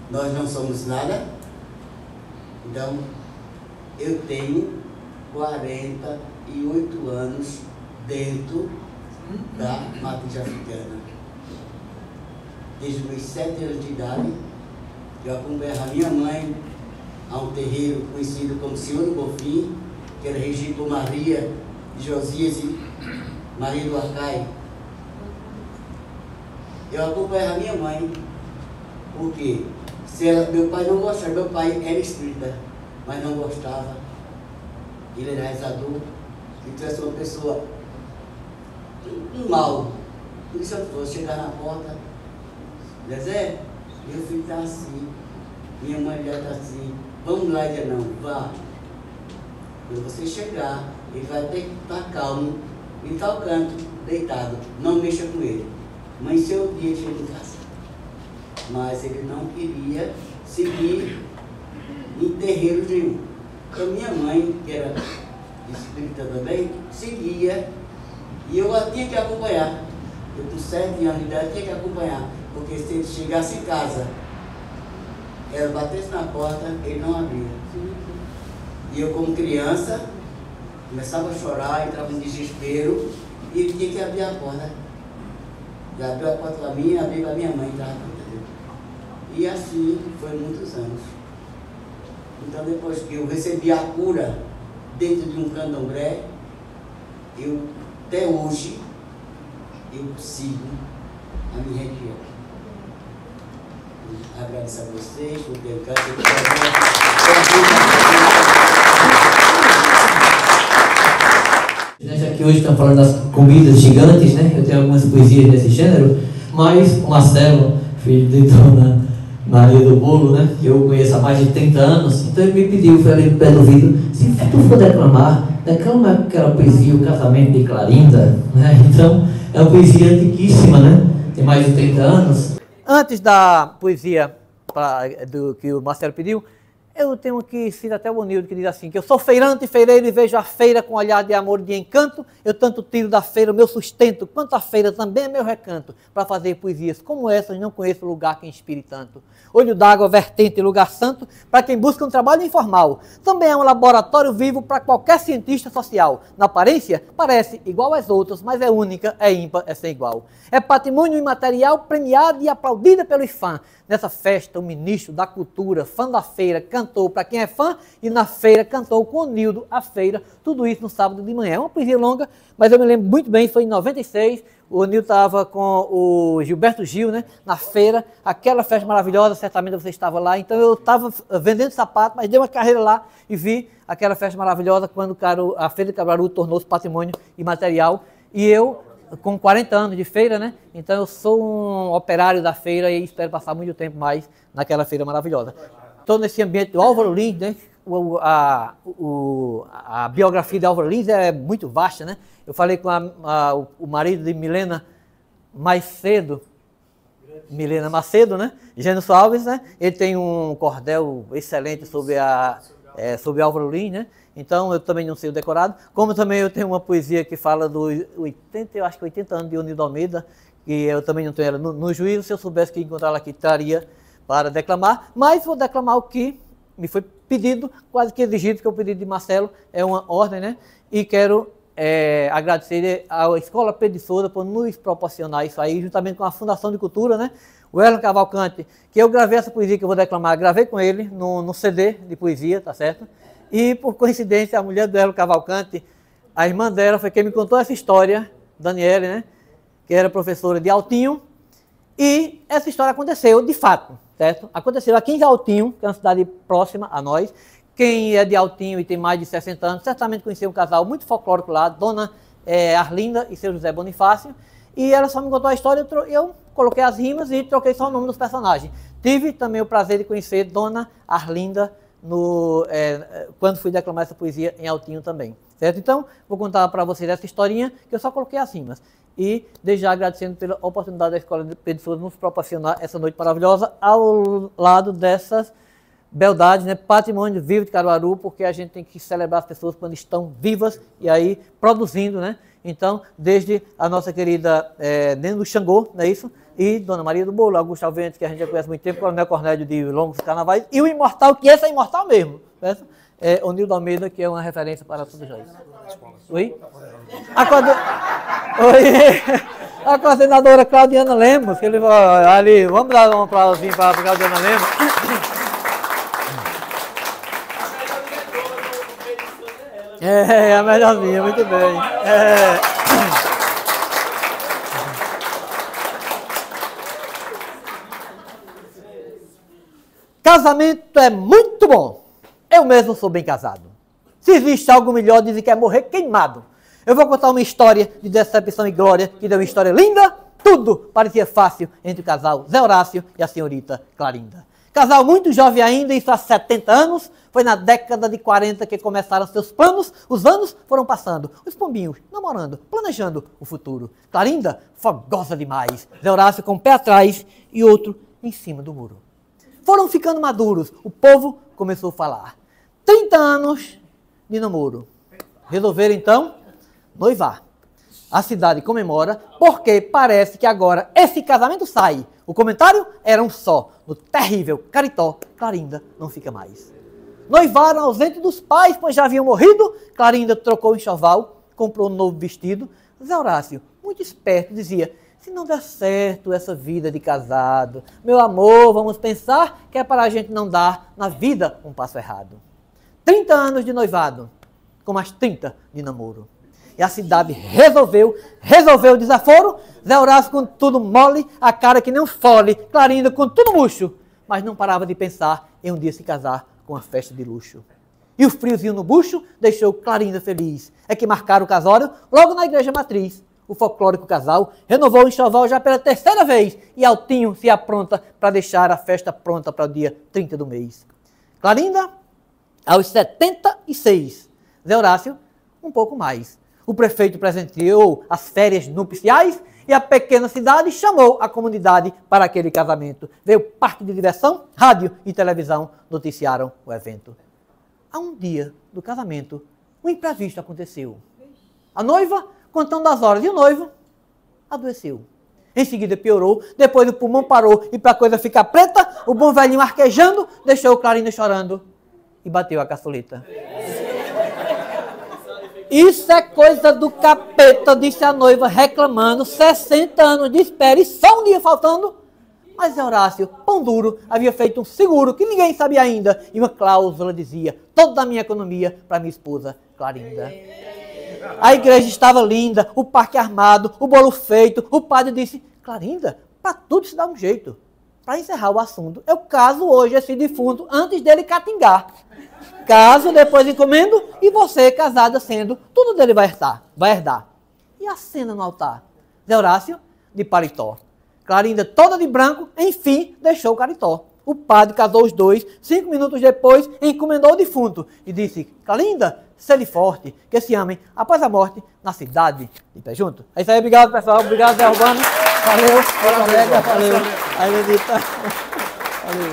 nós não somos nada. Então, eu tenho 48 anos dentro da matriz africana. Desde os meus 7 anos de idade, eu acompanhava a minha mãe a um terreiro conhecido como Senhor do Bonfim, que era regido por Maria de Josias e Maria do Arcai. Eu acompanhava a minha mãe, porque meu pai não gostava, meu pai era espírita, mas não gostava. Ele era rezador, então essa uma pessoa, um mal. Por isso eu fosse chegar na porta, Zezé, meu filho está assim, minha mãe já está assim, vamos lá, ele não, vá. Quando você chegar, ele vai ter que estar calmo, em tal canto, deitado, não mexa com ele. Mãe, seu dia chega em casa. Mas ele não queria seguir em terreiro nenhum. Então minha mãe, que era espírita também, seguia, e eu a tinha que acompanhar. Eu com 7 anos de idade tinha que acompanhar, porque se ele chegasse em casa, ela batesse na porta, ele não abria. E eu, como criança, começava a chorar, entrava em desespero, e ele tinha que abrir a porta. Já abriu a porta para mim, abriu para minha mãe, entrar. E assim foi muitos anos. Então, depois que eu recebi a cura dentro de um candomblé, eu, até hoje, eu sigo a minha religião. Agradeço a vocês por ter Já que hoje estamos falando das comidas gigantes, né? Eu tenho algumas poesias desse gênero, mas o Marcelo, filho de Dona Maria do Bolo, né? Que eu conheço há mais de 30 anos, então ele me pediu, foi ali no pé do ouvido, se tu for declamar, declama aquela poesia, O Casamento de Clarinda, né? Então, é uma poesia antiquíssima, né? Tem mais de 30 anos. Antes da poesia que o Marcelo pediu, eu tenho que citar até o Onildo, que diz assim, que eu sou feirante e feireiro e vejo a feira com olhar de amor e de encanto, eu tanto tiro da feira o meu sustento, quanto a feira também é meu recanto, para fazer poesias como essas, não conheço lugar que inspire tanto. Olho d'água, vertente e lugar santo, para quem busca um trabalho informal. Também é um laboratório vivo para qualquer cientista social. Na aparência, parece igual às outras, mas é única, é ímpar, é sem igual. É patrimônio imaterial premiado e aplaudida pelos fãs. Nessa festa, o ministro da cultura, fã da feira, cantou para quem é fã e na feira cantou com o Nildo a feira. Tudo isso no sábado de manhã. É uma poesia longa, mas eu me lembro muito bem, foi em 96. O Nildo estava com o Gilberto Gil, né, na feira, aquela festa maravilhosa, certamente você estava lá. Então eu estava vendendo sapato, mas dei uma carreira lá e vi aquela festa maravilhosa quando a Feira de Caruaru tornou-se patrimônio imaterial. E eu, com 40 anos de feira, né? Então eu sou um operário da feira e espero passar muito tempo mais naquela feira maravilhosa. Estou nesse ambiente do Álvaro Lins, né? A biografia de Álvaro Lins é muito vasta, né? Eu falei com o marido de Milena Macedo, Gênio Alves, né? Ele tem um cordel excelente sobre Álvaro Lins, né? Então eu também não sei o decorado. Como também eu tenho uma poesia que fala dos 80 anos de Onildo Almeida, que eu também não tenho ela no juízo. Se eu soubesse que encontrar ela aqui, traria para declamar. Mas vou declamar o que me foi pedido, quase que exigido, que é o pedido de Marcelo, é uma ordem, né? E quero agradecer à Escola Pedro de Souza por nos proporcionar isso aí, juntamente com a Fundação de Cultura, né? O Erlan Cavalcante, que eu gravei essa poesia que eu vou declamar, gravei com ele no CD de poesia, tá certo? E, por coincidência, a mulher do Erlan Cavalcante, a irmã dela, foi quem me contou essa história, Daniele, né? Que era professora de Altinho, e essa história aconteceu, de fato, certo? Aconteceu aqui em Altinho, que é uma cidade próxima a nós. Quem é de Altinho e tem mais de 60 anos, certamente conheceu um casal muito folclórico lá, Dona Arlinda e seu José Bonifácio, e ela só me contou a história, eu coloquei as rimas e troquei só o nome dos personagens. Tive também o prazer de conhecer Dona Arlinda quando fui declamar essa poesia em Altinho também, certo? Então, vou contar para vocês essa historinha, que eu só coloquei as rimas. E desde já agradecendo pela oportunidade da Escola de Pedro Sousa nos proporcionar essa noite maravilhosa ao lado dessas beldades, né? Patrimônio vivo de Caruaru, porque a gente tem que celebrar as pessoas quando estão vivas e aí produzindo, né? Então, desde a nossa querida Neno do Xangô, não é isso? E Dona Maria do Bolo, Augusto Alventes, que a gente já conhece há muito tempo, Coronel Cornélio de Longos Carnavais, e o imortal, que esse é imortal mesmo, certo? O Nildo Almeida, que é uma referência para todos nós. Oi? A coordenadora Claudiana Lemos, que ele ali, vamos dar um aplausinho para a Claudiana Lemos. A melhorzinha, muito bem. Casamento é muito bom. Eu mesmo sou bem casado. Se existe algo melhor, dizem que é morrer queimado. Eu vou contar uma história de decepção e glória, que deu uma história linda. Tudo parecia fácil entre o casal Zé Horácio e a senhorita Clarinda. Casal muito jovem ainda, isso há 70 anos. Foi na década de 40 que começaram seus planos. Os anos foram passando. Os pombinhos namorando, planejando o futuro. Clarinda, fogosa demais. Zé Horácio com o pé atrás e outro em cima do muro. Foram ficando maduros. O povo começou a falar. 30 anos de namoro. Resolveram então noivar. A cidade comemora porque parece que agora esse casamento sai. O comentário era um só. No terrível Caritó, Clarinda não fica mais. Noivaram ausente dos pais, pois já haviam morrido. Clarinda trocou o enxoval, comprou um novo vestido. Zé Horácio, muito esperto, dizia: se não der certo essa vida de casado, meu amor, vamos pensar que é para a gente não dar na vida um passo errado. 30 anos de noivado, com mais 30 de namoro. E a cidade resolveu o desaforo. Zé Horácio com tudo mole, a cara que nem um fole. Clarinda com tudo murcho. Mas não parava de pensar em um dia se casar com uma festa de luxo. E o friozinho no bucho deixou Clarinda feliz. É que marcaram o casório logo na igreja matriz. O folclórico casal renovou o enxoval já pela terceira vez. E Altinho se apronta para deixar a festa pronta para o dia 30 do mês. Clarinda, aos 76. Zé Horácio, um pouco mais. O prefeito presenteou as férias nupciais e a pequena cidade chamou a comunidade para aquele casamento. Veio parque de diversão, rádio e televisão noticiaram o evento. Há um dia do casamento, um imprevisto aconteceu. A noiva, contando as horas, e o noivo adoeceu. Em seguida piorou, depois o pulmão parou e para a coisa ficar preta, o bom velhinho arquejando deixou Clarinda chorando e bateu a caçuleta. Isso é coisa do capeta, disse a noiva reclamando, 60 anos de espera e só um dia faltando. Mas Zé Horácio, pão duro, havia feito um seguro que ninguém sabia ainda. E uma cláusula dizia, toda a minha economia para minha esposa Clarinda. A igreja estava linda, o parque armado, o bolo feito. O padre disse, Clarinda, para tudo se dá um jeito. Para encerrar o assunto, eu caso hoje esse defunto antes dele catingar. Caso, depois encomendo, e você, casada sendo, tudo dele vai herdar. E a cena no altar? Zé Horácio, de paletó. Clarinda, toda de branco, enfim, deixou o caritó. O padre casou os dois, 5 minutos depois, encomendou o defunto. E disse, Clarinda, sede forte, que se amem após a morte, na cidade de pé junto. É isso aí, obrigado, pessoal. Obrigado, Zé Urbano. Valeu, colega, valeu. Aí, Edita. Valeu.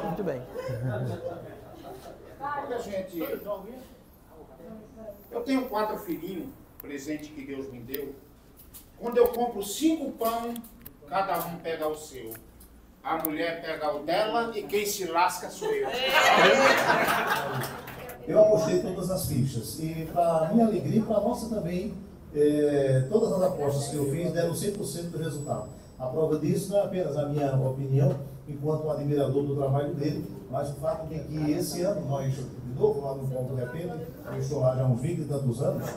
Muito bem. Olha, gente, eu tenho 4 filhinhos, presente que Deus me deu. Quando eu compro 5 pão, cada um pega o seu. A mulher pega o dela e quem se lasca sou eu. Eu apostei todas as fichas. E para minha alegria e para a nossa também, todas as apostas que eu fiz deram 100% do resultado. A prova disso não é apenas a minha opinião, enquanto um admirador do trabalho dele, mas o fato de que esse ano, nós, de novo, lá no Ponto de Repente, eu estou lá já há uns 20 e tantos anos,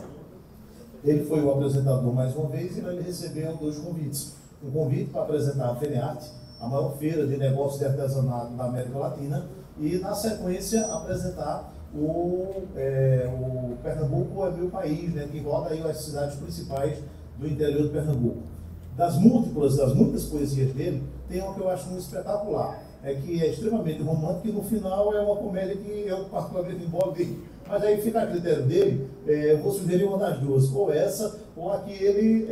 ele foi o apresentador mais uma vez e ele recebeu 2 convites. Um convite para apresentar a FENEARTE, a maior feira de negócios de artesanato da América Latina, e na sequência apresentar o Pernambuco é meu país, né, que roda aí as cidades principais do interior de Pernambuco. Das muitas poesias dele, tem uma que eu acho muito espetacular. que é extremamente romântica e no final é uma comédia que eu particularmente embolo dele. Mas aí fica a critério dele, eu vou sugerir uma das duas, ou essa, ou a que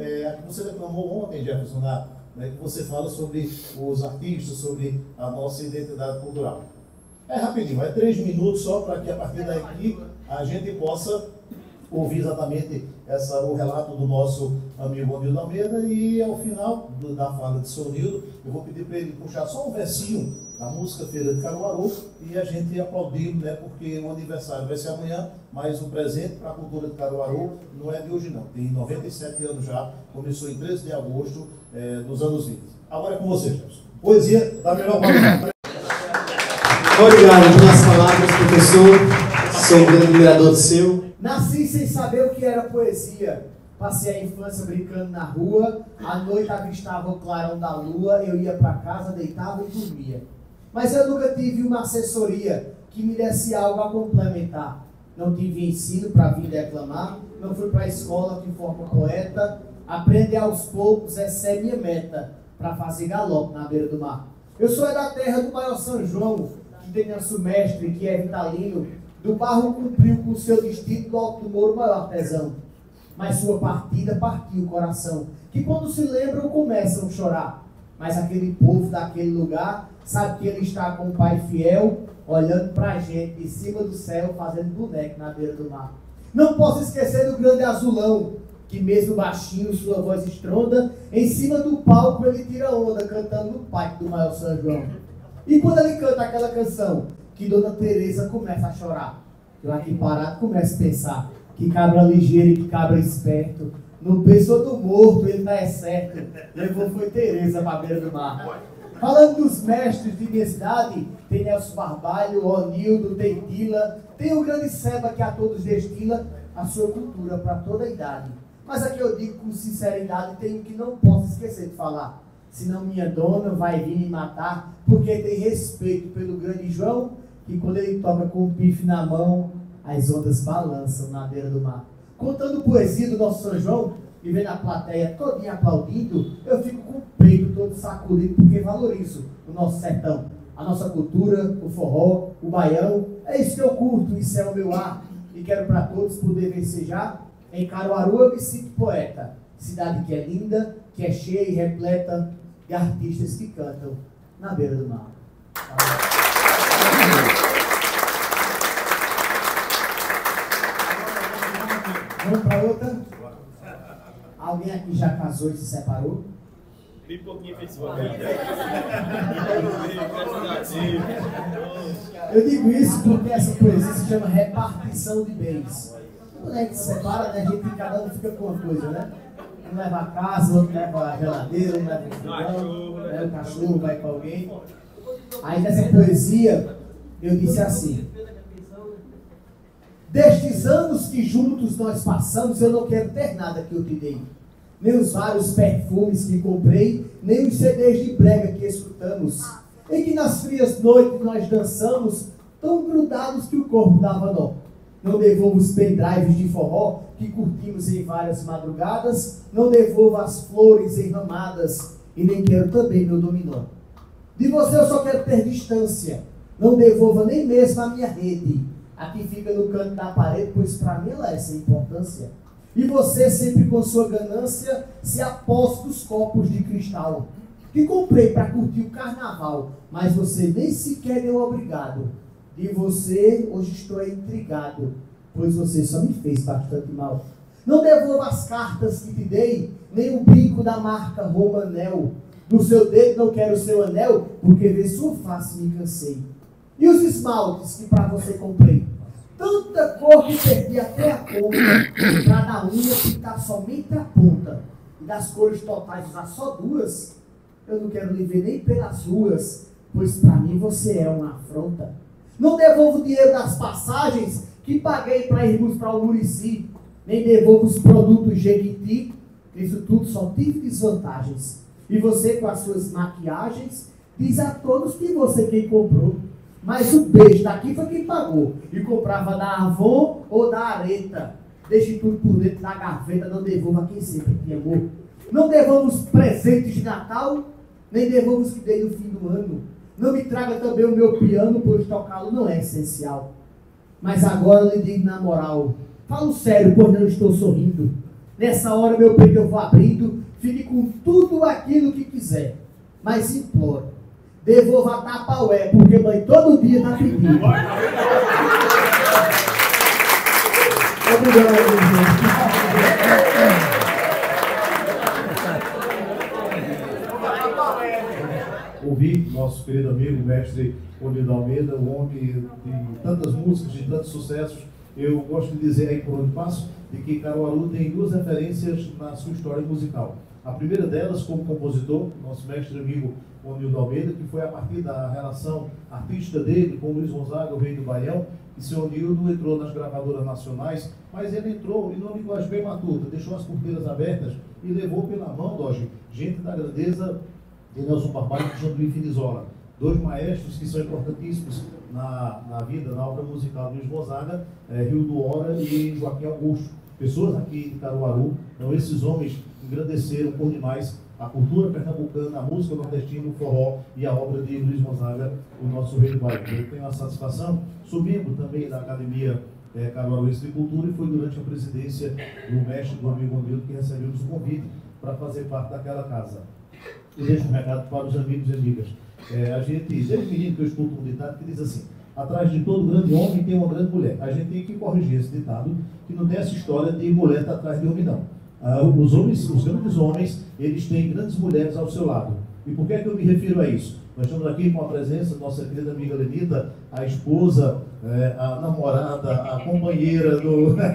você reclamou ontem, Jefferson, que você fala sobre os artistas, sobre a nossa identidade cultural. É rapidinho, é 3 minutos só para que a partir daqui a gente possa ouvir exatamente o relato do nosso amigo Onildo Almeida e ao final da fala de Sr. Onildo, eu vou pedir para ele puxar só um versinho da música Feira de Caruaru e a gente aplaudir, né, porque o aniversário vai ser amanhã, mas o presente para a cultura de Caruaru não é de hoje não, tem 97 anos já, começou em 13 de agosto dos anos 20. Agora é com você, Jefferson. Poesia da melhor qualidade. Obrigado pelas palavras, professor. Sou um grande admirador do seu. Nasci sem saber o que era poesia. Passei a infância brincando na rua. À noite avistava o clarão da lua. Eu ia para casa, deitava e dormia. Mas eu nunca tive uma assessoria que me desse algo a complementar. Não tive ensino para vir declamar. Não fui para a escola que forma poeta. Aprender aos poucos, essa é minha meta, para fazer galope na beira do mar. Eu sou da terra do maior São João, que tem nosso mestre, que é Vitalino. Do barro cumpriu com o seu destino, do alto do Moro, maior artesão. Mas sua partida partiu o coração, que quando se lembram começam a chorar. Mas aquele povo daquele lugar sabe que ele está com o Pai fiel, olhando pra gente de cima do céu, fazendo boneco na beira do mar. Não posso esquecer do grande azulão, que mesmo baixinho sua voz estronda, em cima do palco ele tira onda, cantando no pátio do maior São João. E quando ele canta aquela canção, que Dona Teresa começa a chorar, eu aqui parado começo a pensar, que cabra ligeiro e que cabra esperto, não pensou do morto, ele tá certo, levou foi Teresa pra beira do mar. Falando dos mestres de minha cidade, tem Nelson Barbalho, Onildo, tem Dila, tem o grande Seba que a todos destila a sua cultura para toda a idade. Mas aqui eu digo com sinceridade, tem o que não posso esquecer de falar. Senão minha dona vai vir me matar, porque tem respeito pelo grande João, que quando ele toca com o pife na mão, as ondas balançam na beira do mar. Contando poesia do nosso São João, e vendo a plateia todinha aplaudindo, eu fico com o peito todo sacudido, porque valorizo o nosso sertão, a nossa cultura, o forró, o baião. É isso que eu curto, isso é o meu ar, e quero para todos poder vencejar. Em Caruaru eu me sinto poeta, cidade que é linda, que é cheia e repleta de artistas que cantam na beira do mar. Vamos para outra? Alguém aqui já casou e se separou? Bem pouquinho pessoal. Eu digo isso porque essa poesia se chama repartição de bens. Quando a gente se separa, né, a gente cada um fica com uma coisa, né? Um leva a casa, outro leva a geladeira, um leva o fogão, o cachorro vai com alguém. Aí nessa poesia eu disse assim: destes anos que juntos nós passamos, eu não quero ter nada que eu te dei. Nem os vários perfumes que comprei, nem os CDs de brega que escutamos. Em que nas frias noites nós dançamos, tão grudados que o corpo dava nó. Não devolvo os pendrives de forró que curtimos em várias madrugadas, não devolvo as flores enramadas e nem quero também meu dominó. De você eu só quero ter distância, não devolva nem mesmo a minha rede. Aqui fica no canto da parede, pois para mim ela é sem importância. E você sempre com sua ganância se aposta dos copos de cristal que comprei para curtir o carnaval, mas você nem sequer deu obrigado. De você hoje estou intrigado, pois você só me fez bastante mal. Não devolva as cartas que te dei, nem o brinco da marca Romanel. No seu dedo não quero o seu anel, porque ver sua face me cansei. E os esmaltes que para você comprei? Tanta cor que perdi até a conta, para da unha pintar somente a ponta. E das cores totais usar só duas, eu não quero lhe ver nem pelas ruas, pois para mim você é uma afronta. Não devolvo o dinheiro das passagens que paguei para irmos para o Murici, nem devolvo os produtos Jequiti, isso tudo só tive desvantagens. E você com as suas maquiagens diz a todos que você quem comprou, mas o beijo daqui foi quem pagou, e comprava da Avon ou da Areta. Deixe tudo por dentro da gaveta, não devolva quem sempre te amou. Não devolvo os presentes de Natal, nem devolvo os que dei no fim do ano. Não me traga também o meu piano, pois tocá-lo não é essencial. Mas agora eu lhe digo na moral, falo sério, pois não estou sorrindo. Nessa hora meu peito eu vou abrindo, fique com tudo aquilo que quiser. Mas imploro, devolva a Tapaué, porque mãe todo dia está pedindo. Obrigado, gente. Ouvi nosso querido amigo, mestre Onildo Almeida, um homem de tantas músicas, de tantos sucessos. Eu gosto de dizer aí por onde passo, de que Caruaru tem duas referências na sua história musical. A primeira delas, como compositor, nosso mestre amigo Onildo Almeida, que foi a partir da relação artística dele com Luiz Gonzaga, o rei do Baião, e seu Onildo entrou nas gravadoras nacionais, mas ele entrou em uma linguagem bem matuta, deixou as porteiras abertas e levou pela mão, Doge, gente da grandeza de Nelson Barbalho e João Luiz Finizola. Dois maestros que são importantíssimos na vida, na obra musical de Luiz Gonzaga, Rio do Hora e Joaquim Augusto. Pessoas aqui de Caruaru, então esses homens engrandeceram por demais a cultura pernambucana, a música nordestina, o forró e a obra de Luiz Gonzaga, o nosso rei do Baião. Eu tenho a satisfação, sou membro também da Academia Caruaruense de Cultura e foi durante a presidência do mestre, do amigo Onildo, que recebemos o convite para fazer parte daquela casa. Eu deixo um recado para os amigos e amigas. A gente, desde menino que eu escuto um ditado que diz assim: atrás de todo grande homem tem uma grande mulher. A gente tem que corrigir esse ditado, que não tem essa história de mulher estar atrás de homem, não. Os homens, os grandes homens, eles têm grandes mulheres ao seu lado. E por que é que eu me refiro a isso? Nós estamos aqui com a presença da nossa querida amiga Lenita, a esposa, a namorada, a companheira do... Eu tenho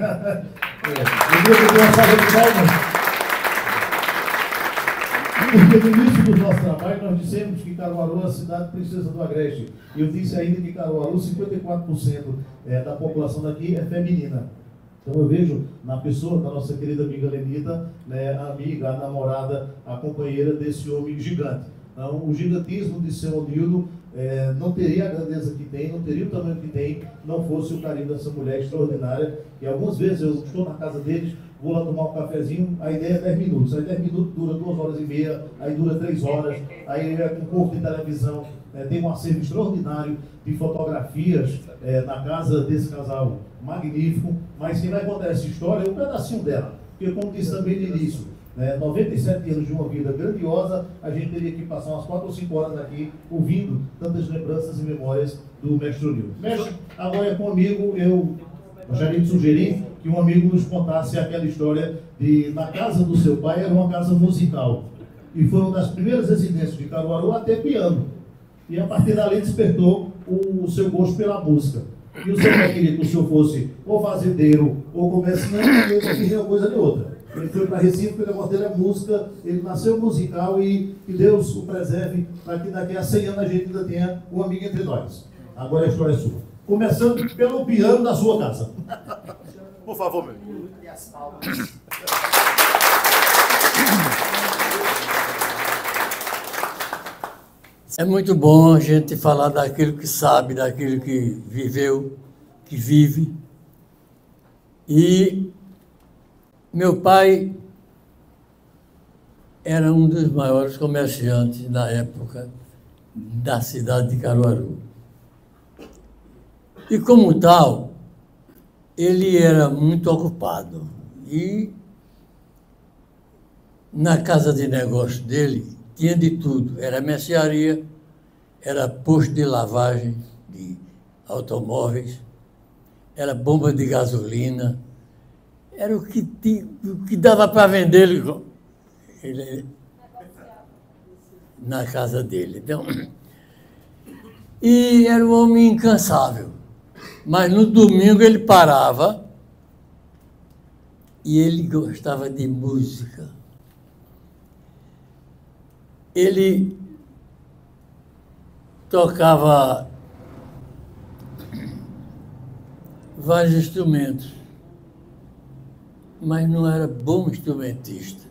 uma salva de palmas. Porque no início do nosso trabalho nós dissemos que Caruaru é a cidade princesa do Agreste. E eu disse ainda que Caruaru, 54% da população daqui é feminina. Então eu vejo na pessoa da nossa querida amiga Lenita, a amiga, a namorada, a companheira desse homem gigante. Então o gigantismo de seu Onildo não teria a grandeza que tem, não teria o tamanho que tem, não fosse o carinho dessa mulher extraordinária. E algumas vezes eu estou na casa deles, vou lá tomar um cafezinho, a ideia é 10 minutos. Aí 10 minutos dura 2 horas e meia, aí dura 3 horas, aí é com corpo de televisão. Tem um acervo extraordinário de fotografias na casa desse casal magnífico. Mas quem vai contar essa história é um pedacinho dela. Porque, como disse também no início, 97 anos de uma vida grandiosa, a gente teria que passar umas 4 ou 5 horas aqui ouvindo tantas lembranças e memórias do mestre Onildo. Mestre, agora é comigo, eu gostaria de sugerir que um amigo nos contasse aquela história de, na casa do seu pai, era uma casa musical. E foi uma das primeiras residências de Caruaru a ter piano. E a partir dali despertou o seu gosto pela música. E o seu pai queria que o senhor fosse ou fazendeiro ou comerciante, ele não queria uma coisa de outra. Ele foi para Recife, porque o negócio dele é música, ele nasceu musical e que Deus o preserve para que daqui a 100 anos a gente ainda tenha um amigo entre nós. Agora a história é sua. Começando pelo piano da sua casa. Por favor, meu. É muito bom a gente falar daquilo que sabe, daquilo que viveu, que vive. E meu pai era um dos maiores comerciantes na época da cidade de Caruaru. E como tal, ele era muito ocupado. E na casa de negócio dele tinha de tudo. Era mercearia, era posto de lavagem de automóveis, era bomba de gasolina, era o que dava para vender ele, na casa dele. Então, e era um homem incansável. Mas no domingo ele parava e ele gostava de música. Ele tocava vários instrumentos, mas não era bom instrumentista.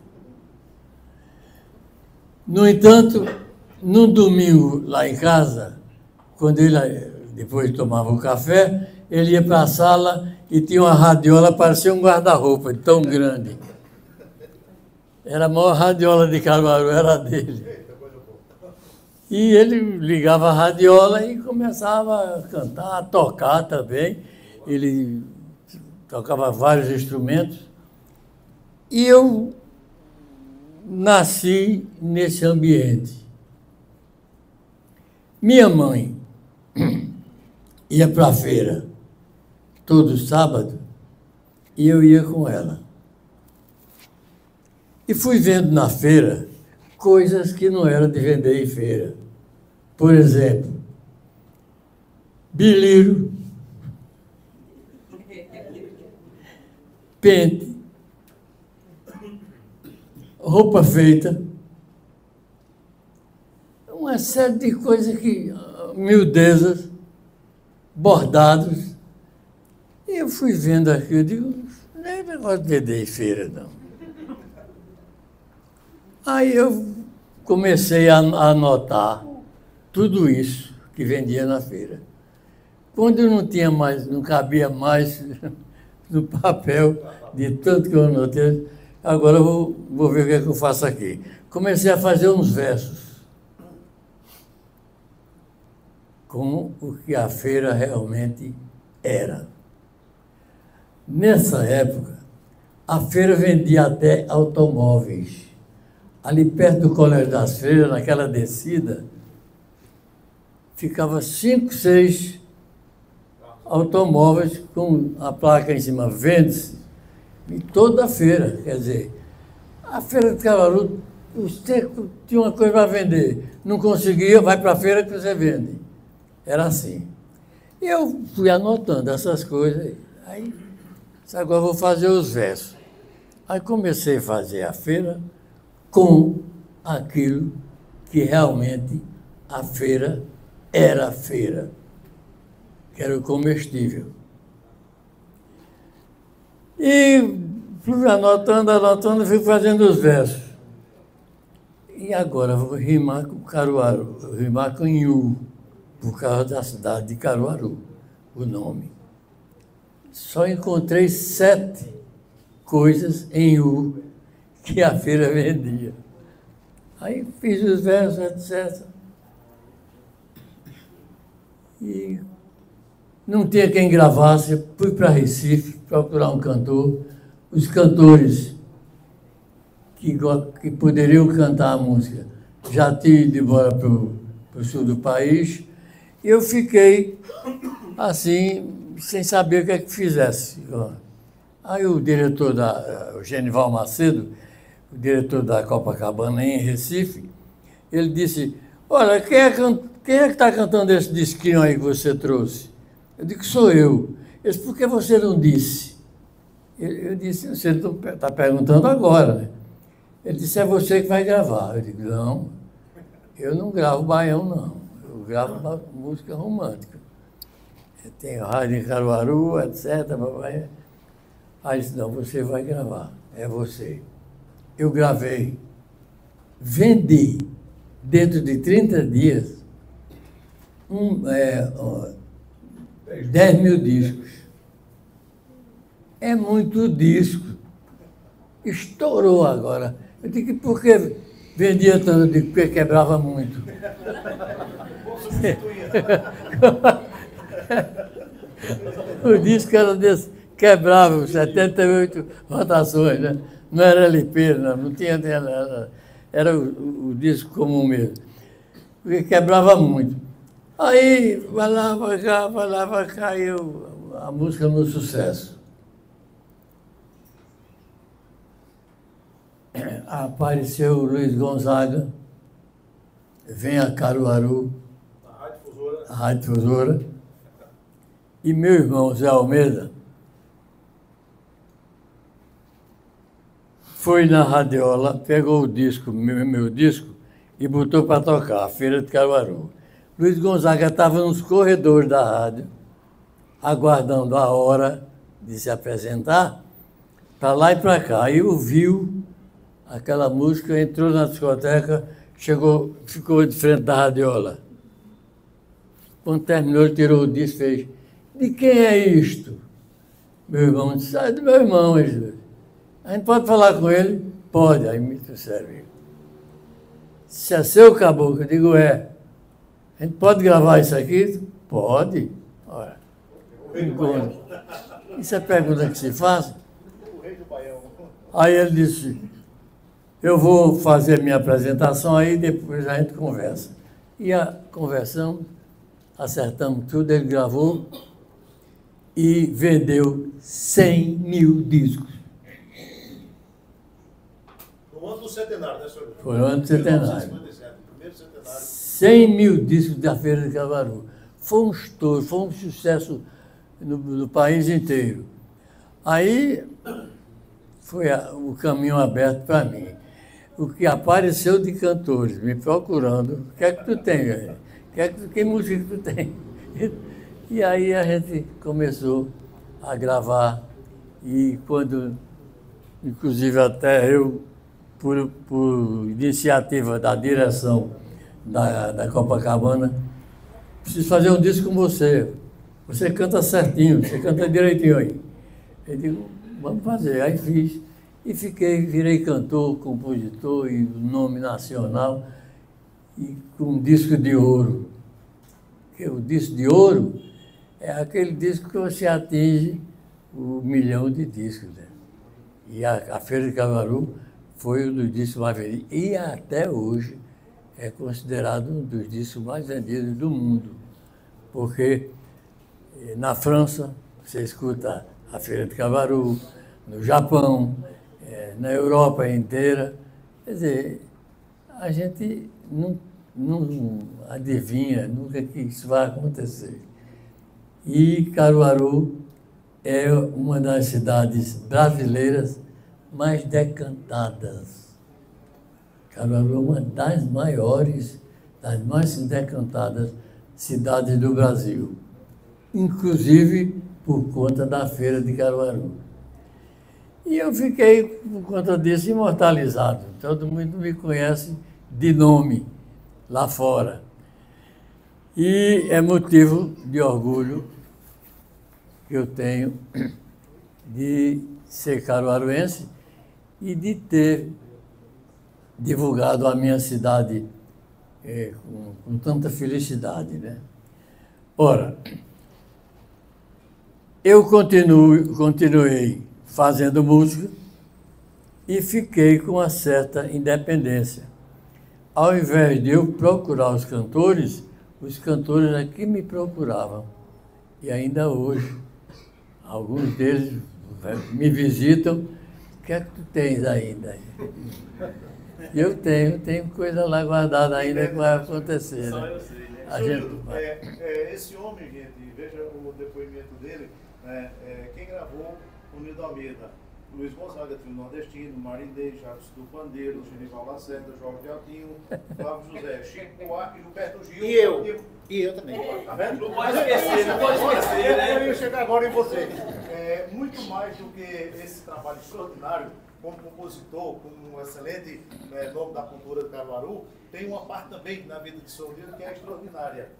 No entanto, no domingo lá em casa, quando ele depois tomava o café, ele ia para a sala e tinha uma radiola, parecia um guarda-roupa, tão grande. Era a maior radiola de Caruaru, era dele. E ele ligava a radiola e começava a cantar, a tocar também. Ele tocava vários instrumentos. E eu nasci nesse ambiente. Minha mãe ia para a feira todo sábado e eu ia com ela. E fui vendo na feira coisas que não eram de vender em feira. Por exemplo, biliro, pente, roupa feita, uma série de coisas que, miudezas, bordados. E eu fui vendo aquilo, eu digo, não é negócio de vender em feira, não. Aí eu comecei a anotar tudo isso que vendia na feira. Quando eu não cabia mais no papel, de tanto que eu anotei, agora eu vou ver o que é que eu faço aqui. Comecei a fazer uns versos com o que a feira realmente era. Nessa época, a feira vendia até automóveis. Ali perto do Colégio das Freiras, naquela descida, ficava 5, 6 automóveis com a placa em cima, vende-se, em toda a feira. Quer dizer, a feira de Caruaru, você tinha uma coisa para vender, não conseguia, vai para a feira que você vende. Era assim. E eu fui anotando essas coisas. Aí, agora eu vou fazer os versos. Aí comecei a fazer a feira com aquilo que realmente a feira era a feira, que era o comestível. E fui anotando, fui fazendo os versos. E agora vou rimar com Caruaru, vou rimar com Inhu, por causa da cidade de Caruaru, o nome. Só encontrei 7 coisas em Inhu que a feira vendia. Aí fiz os versos, etc. E não tinha quem gravasse, fui para Recife procurar um cantor. Os cantores que poderiam cantar a música já tinham ido embora para o sul do país. E eu fiquei assim, sem saber o que é que fizesse. Aí o diretor, o Genival Macedo, o diretor da Copacabana em Recife, ele disse, olha, quem é que está cantando esse disquinho aí que você trouxe? Eu digo, sou eu. Ele disse, por que você não disse? Eu disse, você está perguntando agora, né? Ele disse, é você que vai gravar. Eu digo, não, eu não gravo baião, não. Eu gravo uma música romântica. Eu tenho rádio em Caruaru, etc. Aí ele disse, não, você vai gravar, é você. Eu gravei, vendi, dentro de 30 dias, 10 mil discos. É muito disco. Estourou agora. Eu digo, por que vendia tanto? Eu digo, porque quebrava muito. O disco era desse, quebrava 78 rotações, né? Não era LP, não tinha, era o disco comum mesmo. Porque quebrava muito. Aí, vai lá, vai cá, e a música no sucesso. Apareceu o Luiz Gonzaga, vem a Caruaru, a Rádio Difusora, e meu irmão Zé Almeida foi na radiola, pegou o disco, meu disco, e botou para tocar, a Feira de Caruaru. Luiz Gonzaga estava nos corredores da rádio, aguardando a hora de se apresentar, para lá e para cá. Aí ouviu aquela música, entrou na discoteca, chegou, ficou de frente da radiola. Quando terminou, ele tirou o disco e fez, de quem é isto? Meu irmão disse, é do meu irmão. Ele disse, a gente pode falar com ele? Pode. Aí me trouxeram. Se é seu caboclo, eu digo, é. A gente pode gravar isso aqui? Pode. Olha. Isso é a pergunta que se faz. Aí ele disse, eu vou fazer minha apresentação aí, depois a gente conversa. E conversamos, acertamos tudo, ele gravou e vendeu 100 mil discos. No ano do centenário, né, senhor? Foi no ano do centenário. 1957, primeiro centenário. 100 mil discos da Feira de Caruaru. Foi um estouro, foi um sucesso no país inteiro. Aí foi o caminho aberto para mim. O que apareceu de cantores me procurando, o que é que tu tem, velho? Que música que tu tem? E aí a gente começou a gravar, e quando, inclusive até eu, por iniciativa da direção da Copacabana, preciso fazer um disco com você. Você canta certinho, você canta direitinho aí. Eu digo, vamos fazer. Aí fiz. E virei cantor, compositor e nome nacional, e com um disco de ouro. Porque o disco de ouro é aquele disco que você atinge 1 milhão de discos. Né? E a Feira de Caruaru foi um dos discos mais vendidos. E até hoje é considerado um dos discos mais vendidos do mundo. Porque na França você escuta a Feira de Caruaru, no Japão, na Europa inteira. Quer dizer, a gente não adivinha nunca que isso vai acontecer. E Caruaru é uma das cidades brasileiras mais decantadas. Caruaru é uma das maiores, das mais decantadas cidades do Brasil, inclusive por conta da Feira de Caruaru. E eu fiquei, por conta disso, imortalizado. Todo mundo me conhece de nome lá fora. E é motivo de orgulho que eu tenho de ser caruaruense e de ter divulgado a minha cidade com tanta felicidade, né? Ora, eu continuei fazendo música e fiquei com uma certa independência. Ao invés de eu procurar os cantores aqui me procuravam. E ainda hoje, alguns deles me visitam. O que é que tu tens ainda? Eu tenho coisa lá guardada ainda que vai acontecer. Só né? eu sei, né? A gente... Esse homem, gente, veja o depoimento dele, quem gravou o Nildo Almeida, Luiz Gonzaga, Trio Nordestino, Marindê, Jacques do Pandeiro, Genival Lacerda, Jorge Altinho, Flávio José, Chico Buarque, Gilberto Gil. E eu também. Tá vendo? Não pode esquecer, não pode esquecer, né? Eu ia chegar agora em você. Muito mais do que esse trabalho extraordinário, como compositor, como um excelente nome da cultura de Caruaru, tem uma parte também na vida de São Nildo que é extraordinária.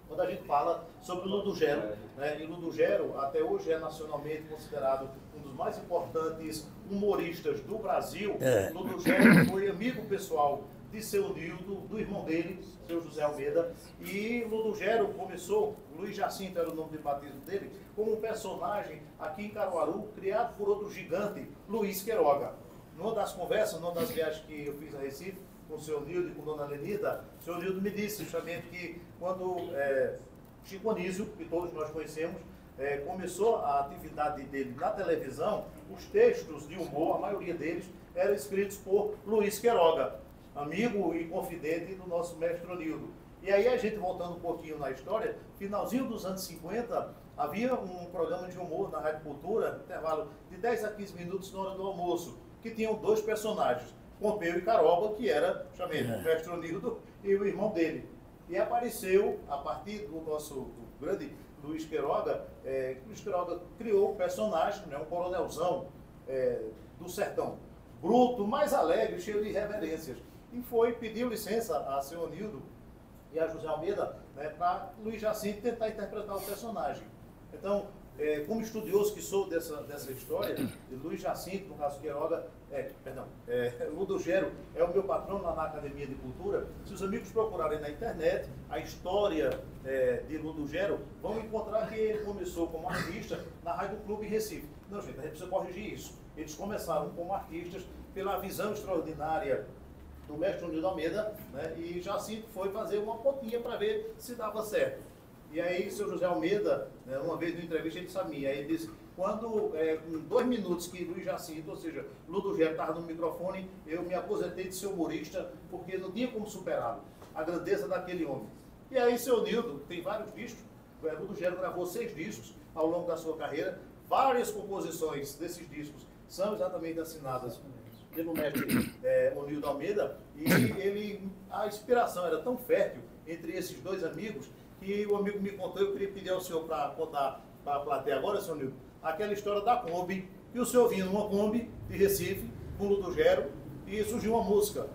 Quando a gente fala sobre o Ludo Gero, né? E o Ludo Gero até hoje é nacionalmente considerado um dos mais importantes humoristas do Brasil. Ludo Gero foi amigo pessoal de seu Nildo, do irmão dele, seu José Almeida, e Ludo Gero começou, Luiz Jacinto era o nome de batismo dele, como um personagem aqui em Caruaru, criado por outro gigante, Luiz Queiroga. Numa das conversas, numa das viagens que eu fiz a Recife, com o senhor Nildo e com a dona Lenida, o senhor Nildo me disse justamente que quando Chico Anísio, que todos nós conhecemos, começou a atividade dele na televisão, os textos de humor, a maioria deles, eram escritos por Luiz Queiroga, amigo e confidente do nosso mestre Nildo. E aí a gente, voltando um pouquinho na história, finalzinho dos anos 50, havia um programa de humor na Rádio Cultura, intervalo de 10 a 15 minutos na hora do almoço, que tinham dois personagens, Pompeu e Caroba, que era, chamei, o mestre Nildo e o irmão dele. E apareceu, a partir do nosso grande Luiz Queiroga, Luiz Queiroga criou o personagem, né, um coronelzão do sertão, bruto, mais alegre, cheio de reverências. E pediu licença a seu Nildo e a José Almeida, né, para Luiz Jacinto tentar interpretar o personagem. Então, como estudioso que sou dessa história, Luiz Jacinto, no caso Queiroga, Ludogero é o meu patrão lá na Academia de Cultura. Se os amigos procurarem na internet a história de Ludogero, vão encontrar que ele começou como artista na Rádio Clube em Recife. Não, gente, a gente precisa corrigir isso. Eles começaram como artistas pela visão extraordinária do mestre Onildo Almeida, né, e Jacinto foi fazer uma pontinha para ver se dava certo. E aí, o seu José Almeida, né, uma vez na entrevista, ele sabia. Aí ele disse, quando, com 2 minutos que Luiz Jacinto, ou seja, Ludogero estava no microfone, eu me aposentei de ser humorista, porque não tinha como superá-lo, a grandeza daquele homem. E aí, seu Nildo, tem vários discos, Ludogero gravou 6 discos ao longo da sua carreira, várias composições desses discos são exatamente assinadas pelo mestre Onildo Almeida, e a inspiração era tão fértil entre esses 2 amigos, que o amigo me contou, eu queria pedir ao senhor para contar para a plateia agora, senhor Nildo, aquela história da Kombi, que o senhor vinha numa Kombi de Recife, com o Ludogero, e surgiu uma música,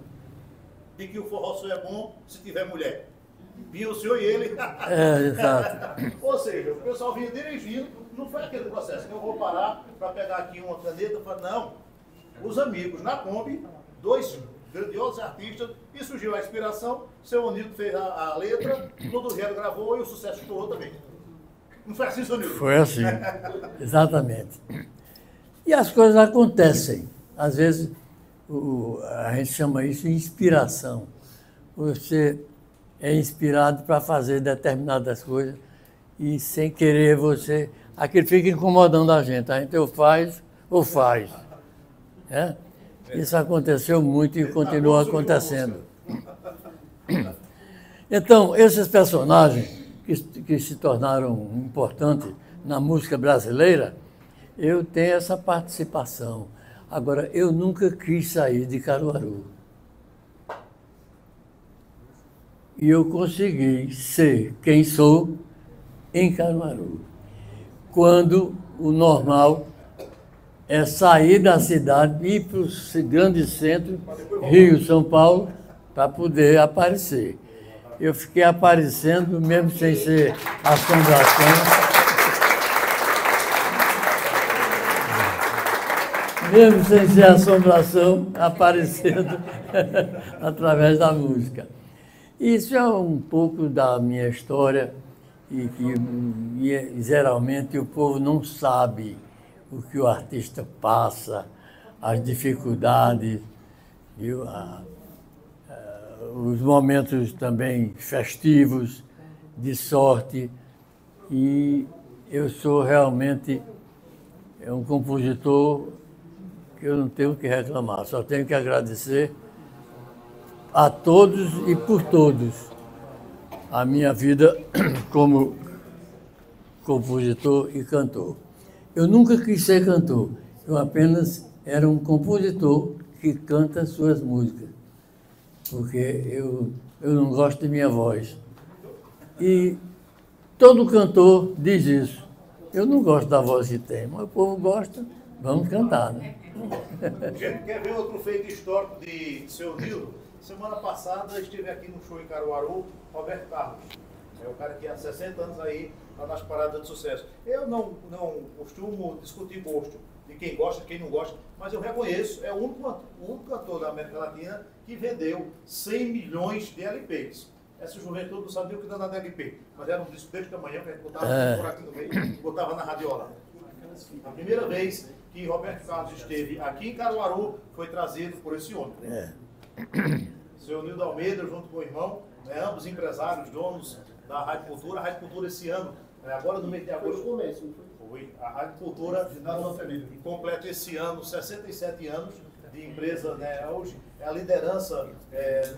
de que o forró só é bom se tiver mulher. Vinha o senhor e ele. Exato. Ou seja, o pessoal vinha dirigindo, não foi aquele processo que eu vou parar para pegar aqui uma caneta, não. Os amigos na Kombi, 2 grandiosos artistas, e surgiu a inspiração, seu Onildo fez a letra, Ludogero gravou e o sucesso estourou também. Não foi assim, seu Onildo? Foi assim, exatamente. E as coisas acontecem. Às vezes, a gente chama isso de inspiração. Você é inspirado para fazer determinadas coisas e, sem querer, aquilo fica incomodando a gente. A gente ou faz. Isso aconteceu muito e continua acontecendo. Então, esses personagens que se tornaram importantes na música brasileira, eu tenho essa participação. Agora, eu nunca quis sair de Caruaru. E eu consegui ser quem sou em Caruaru. Quando o normal é sair da cidade e ir para os grandes centros, Rio, São Paulo, para poder aparecer. Eu fiquei aparecendo, mesmo sem ser assombração. Mesmo sem ser assombração, aparecendo através da música. Isso é um pouco da minha história e que geralmente o povo não sabe o que o artista passa, as dificuldades, viu? Os momentos também festivos, de sorte. E eu sou realmente um compositor que eu não tenho o que reclamar, só tenho que agradecer a todos e por todos a minha vida como compositor e cantor. Eu nunca quis ser cantor, eu apenas era um compositor que canta suas músicas, porque eu não gosto de minha voz. E todo cantor diz isso. Eu não gosto da voz que tem, mas o povo gosta, vamos cantar, né? Gente, quer ver outro feito histórico de seu Nildo? Semana passada estive aqui no show em Caruaru, Roberto Carlos. É o cara que há 60 anos aí está nas paradas de sucesso. Eu não costumo discutir gosto de quem gosta, de quem não gosta, mas eu reconheço, é o único cantor da América Latina que vendeu 100 milhões de LPs. Essa juventude não sabia o que dava na LP, mas era um disco desse tamanho que a gente botava por aqui no meio e botava na radiola. A primeira vez que Roberto Carlos esteve aqui em Caruaru foi trazido por esse homem. Seu Onildo Almeida, junto com o irmão, né, ambos empresários, donos da Rádio Cultura. A Rádio Cultura esse ano, agora no mês de agosto, foi a Rádio Cultura completa esse ano 67 anos de empresa, né, hoje é a liderança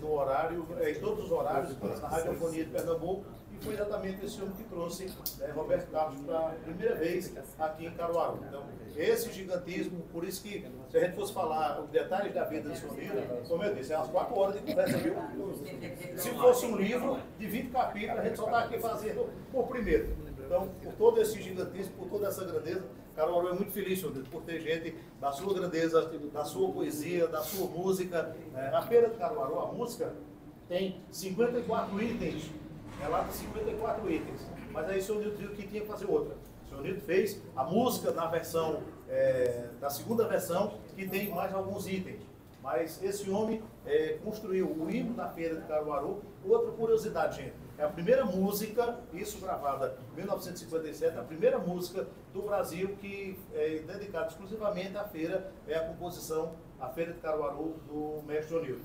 no horário, em todos os horários, na Radiofonia de Pernambuco, e foi exatamente esse homem que trouxe Roberto Carlos para a primeira vez aqui em Caruaru. Então, esse gigantismo, por isso que, se a gente fosse falar os detalhes da vida de seu Nildo, como eu disse, é umas 4 horas de conversa, viu? Se fosse um livro de 20 capítulos, a gente só está aqui fazendo por primeiro. Então, por todo esse gigantismo, por toda essa grandeza, Caruaru é muito feliz, senhor Nildo, por ter gente da sua grandeza, da sua poesia, da sua música. A Feira de Caruaru, a música, tem 54 itens, relata 54 itens. Mas aí o senhor Nildo viu que tinha que fazer outra. O senhor Nilton fez a música na versão, na segunda versão, que tem mais alguns itens. Mas esse homem construiu o hino da Feira de Caruaru. Outra curiosidade, gente, é a primeira música, isso gravada em 1957, a primeira música do Brasil que é dedicada exclusivamente à feira, é a composição A Feira de Caruaru, do mestre Onildo.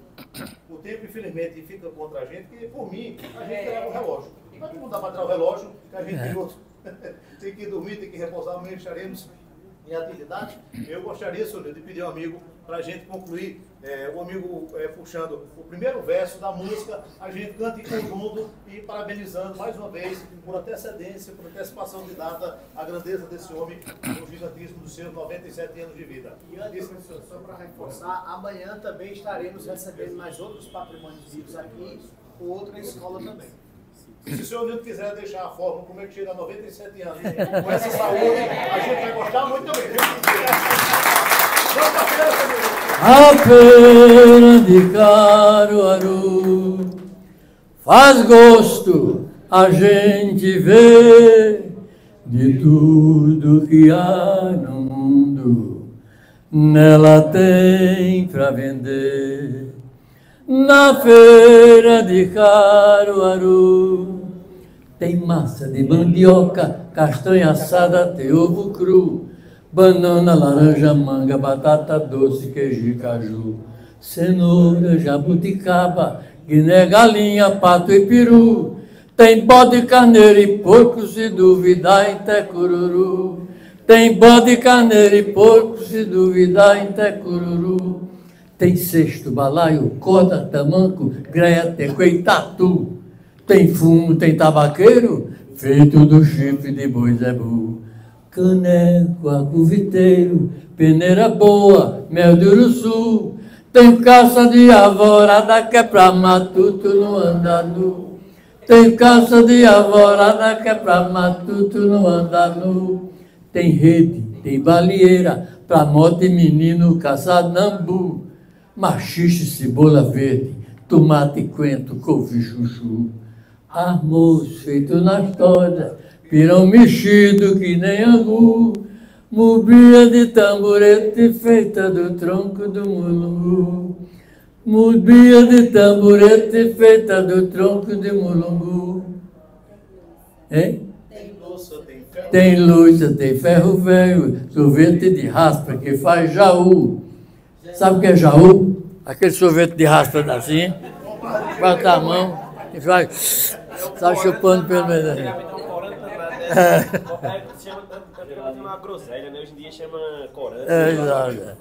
O tempo, infelizmente, fica contra a gente, porque, por mim, a gente leva o relógio. Enquanto não dá para tirar o relógio, que a gente tem outro. Tem que dormir, tem que repousar, amanhã estaremos em atividade. Eu gostaria, senhor, de pedir ao amigo para a gente concluir, o amigo puxando o primeiro verso da música, a gente canta em conjunto e parabenizando mais uma vez por antecedência, por antecipação de data, a grandeza desse homem, o gigantismo dos seus 97 anos de vida. E antes, professor, só para reforçar, amanhã também estaremos recebendo mais outros patrimônios vivos aqui, com outra escola também. Se o senhor Nilton quiser deixar a forma, como é que chega a 97 anos, com essa saúde, a gente vai gostar muito também, viu? A feira de Caruaru faz gosto a gente ver de tudo que há no mundo, nela tem pra vender. Na feira de Caruaru tem massa de mandioca, castanha assada, tem ovo cru, banana, laranja, manga, batata doce, queijo e caju, cenoura, jabuticaba, guiné, galinha, pato e peru. Tem bode, carneiro e porco, se duvidar, até cururu. Tem bode, carneiro e porco, se duvidar, até cururu. Tem cesto, balaio, corda, tamanco, greia, teco e tatu. Tem fumo, tem tabaqueiro, feito do chifre de boi zebu. Caneco, acuviteiro, peneira boa, mel de uruçu. Tem caça de alvorada que é pra matuto no andar nu. Tem caça de alvorada que é pra matuto no andar nu. Tem rede, tem baleeira, pra mote menino caçar nambu. Machixe, cebola verde, tomate coentro, couve chuchu. Arroz feito nas todas, pirão mexido que nem angu. Mobia de tamborete feita do tronco do mulungu. Mobia de tamborete feita do tronco de mulungu. Hein? Tem louça, tem ferro velho, sorvete de raspa que faz jaú. Sabe o que é jaú? Aquele sorvete de raspa assim, bota a mão e vai, sabe, chupando pelo meio. Tem uma groselha, né? Hoje em dia chama corante. Exato.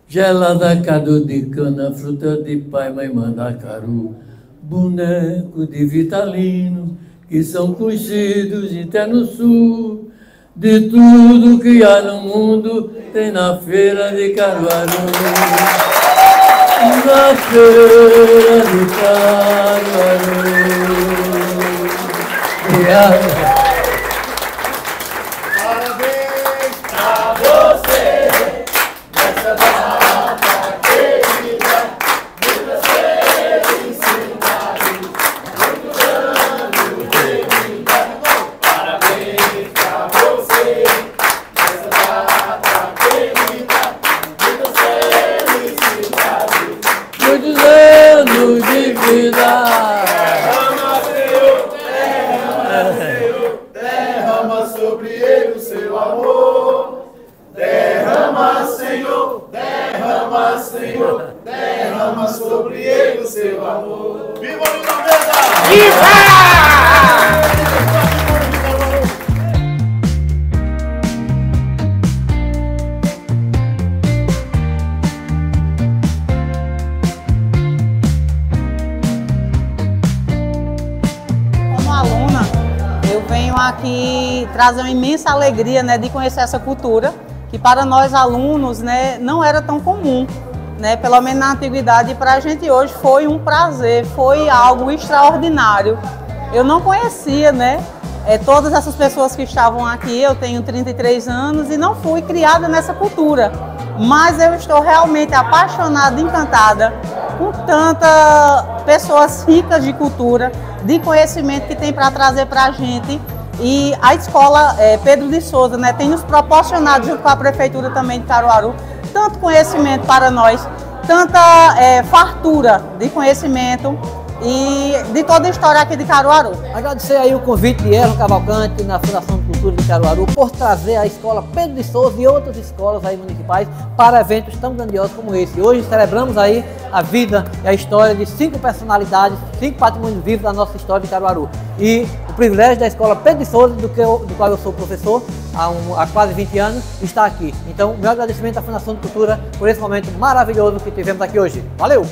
Gelada, cadu de cana, fruta de pai, mãe, mandacaru, boneco de Vitalino, que são conhecidos até no sul. De tudo que há no mundo tem na feira de Caruaru. Na feira de Caruaru. Parabéns pra você nessa data querida. Muitas felicidades, muitos anos de vida. Parabéns pra você nessa data querida. Muitas felicidades, muitos anos de vida. Derrama sobre ele o seu amor. Derrama, Senhor, derrama, Senhor, derrama sobre ele o seu amor. Viva a Viva! Viva! Aqui traz uma imensa alegria, né, de conhecer essa cultura, que para nós alunos, né, não era tão comum, né, pelo menos na antiguidade, e para a gente hoje foi um prazer, foi algo extraordinário. Eu não conhecia, né, todas essas pessoas que estavam aqui. Eu tenho 33 anos e não fui criada nessa cultura, mas eu estou realmente apaixonada, encantada com tantas pessoas ricas de cultura, de conhecimento que tem para trazer para a gente. E a escola Pedro de Souza, né, tem nos proporcionado, junto com a Prefeitura também de Caruaru, tanto conhecimento para nós, tanta fartura de conhecimento e de toda a história aqui de Caruaru. Agradecer aí o convite de Erlon Cavalcante na Fundação de Cultura de Caruaru por trazer a escola Pedro de Souza e outras escolas aí municipais para eventos tão grandiosos como esse. Hoje celebramos aí a vida e a história de 5 personalidades, 5 patrimônios vivos da nossa história de Caruaru. E o privilégio da escola Pedro de Souza, do qual eu sou professor há quase 20 anos, está aqui. Então, meu agradecimento à Fundação de Cultura por esse momento maravilhoso que tivemos aqui hoje. Valeu!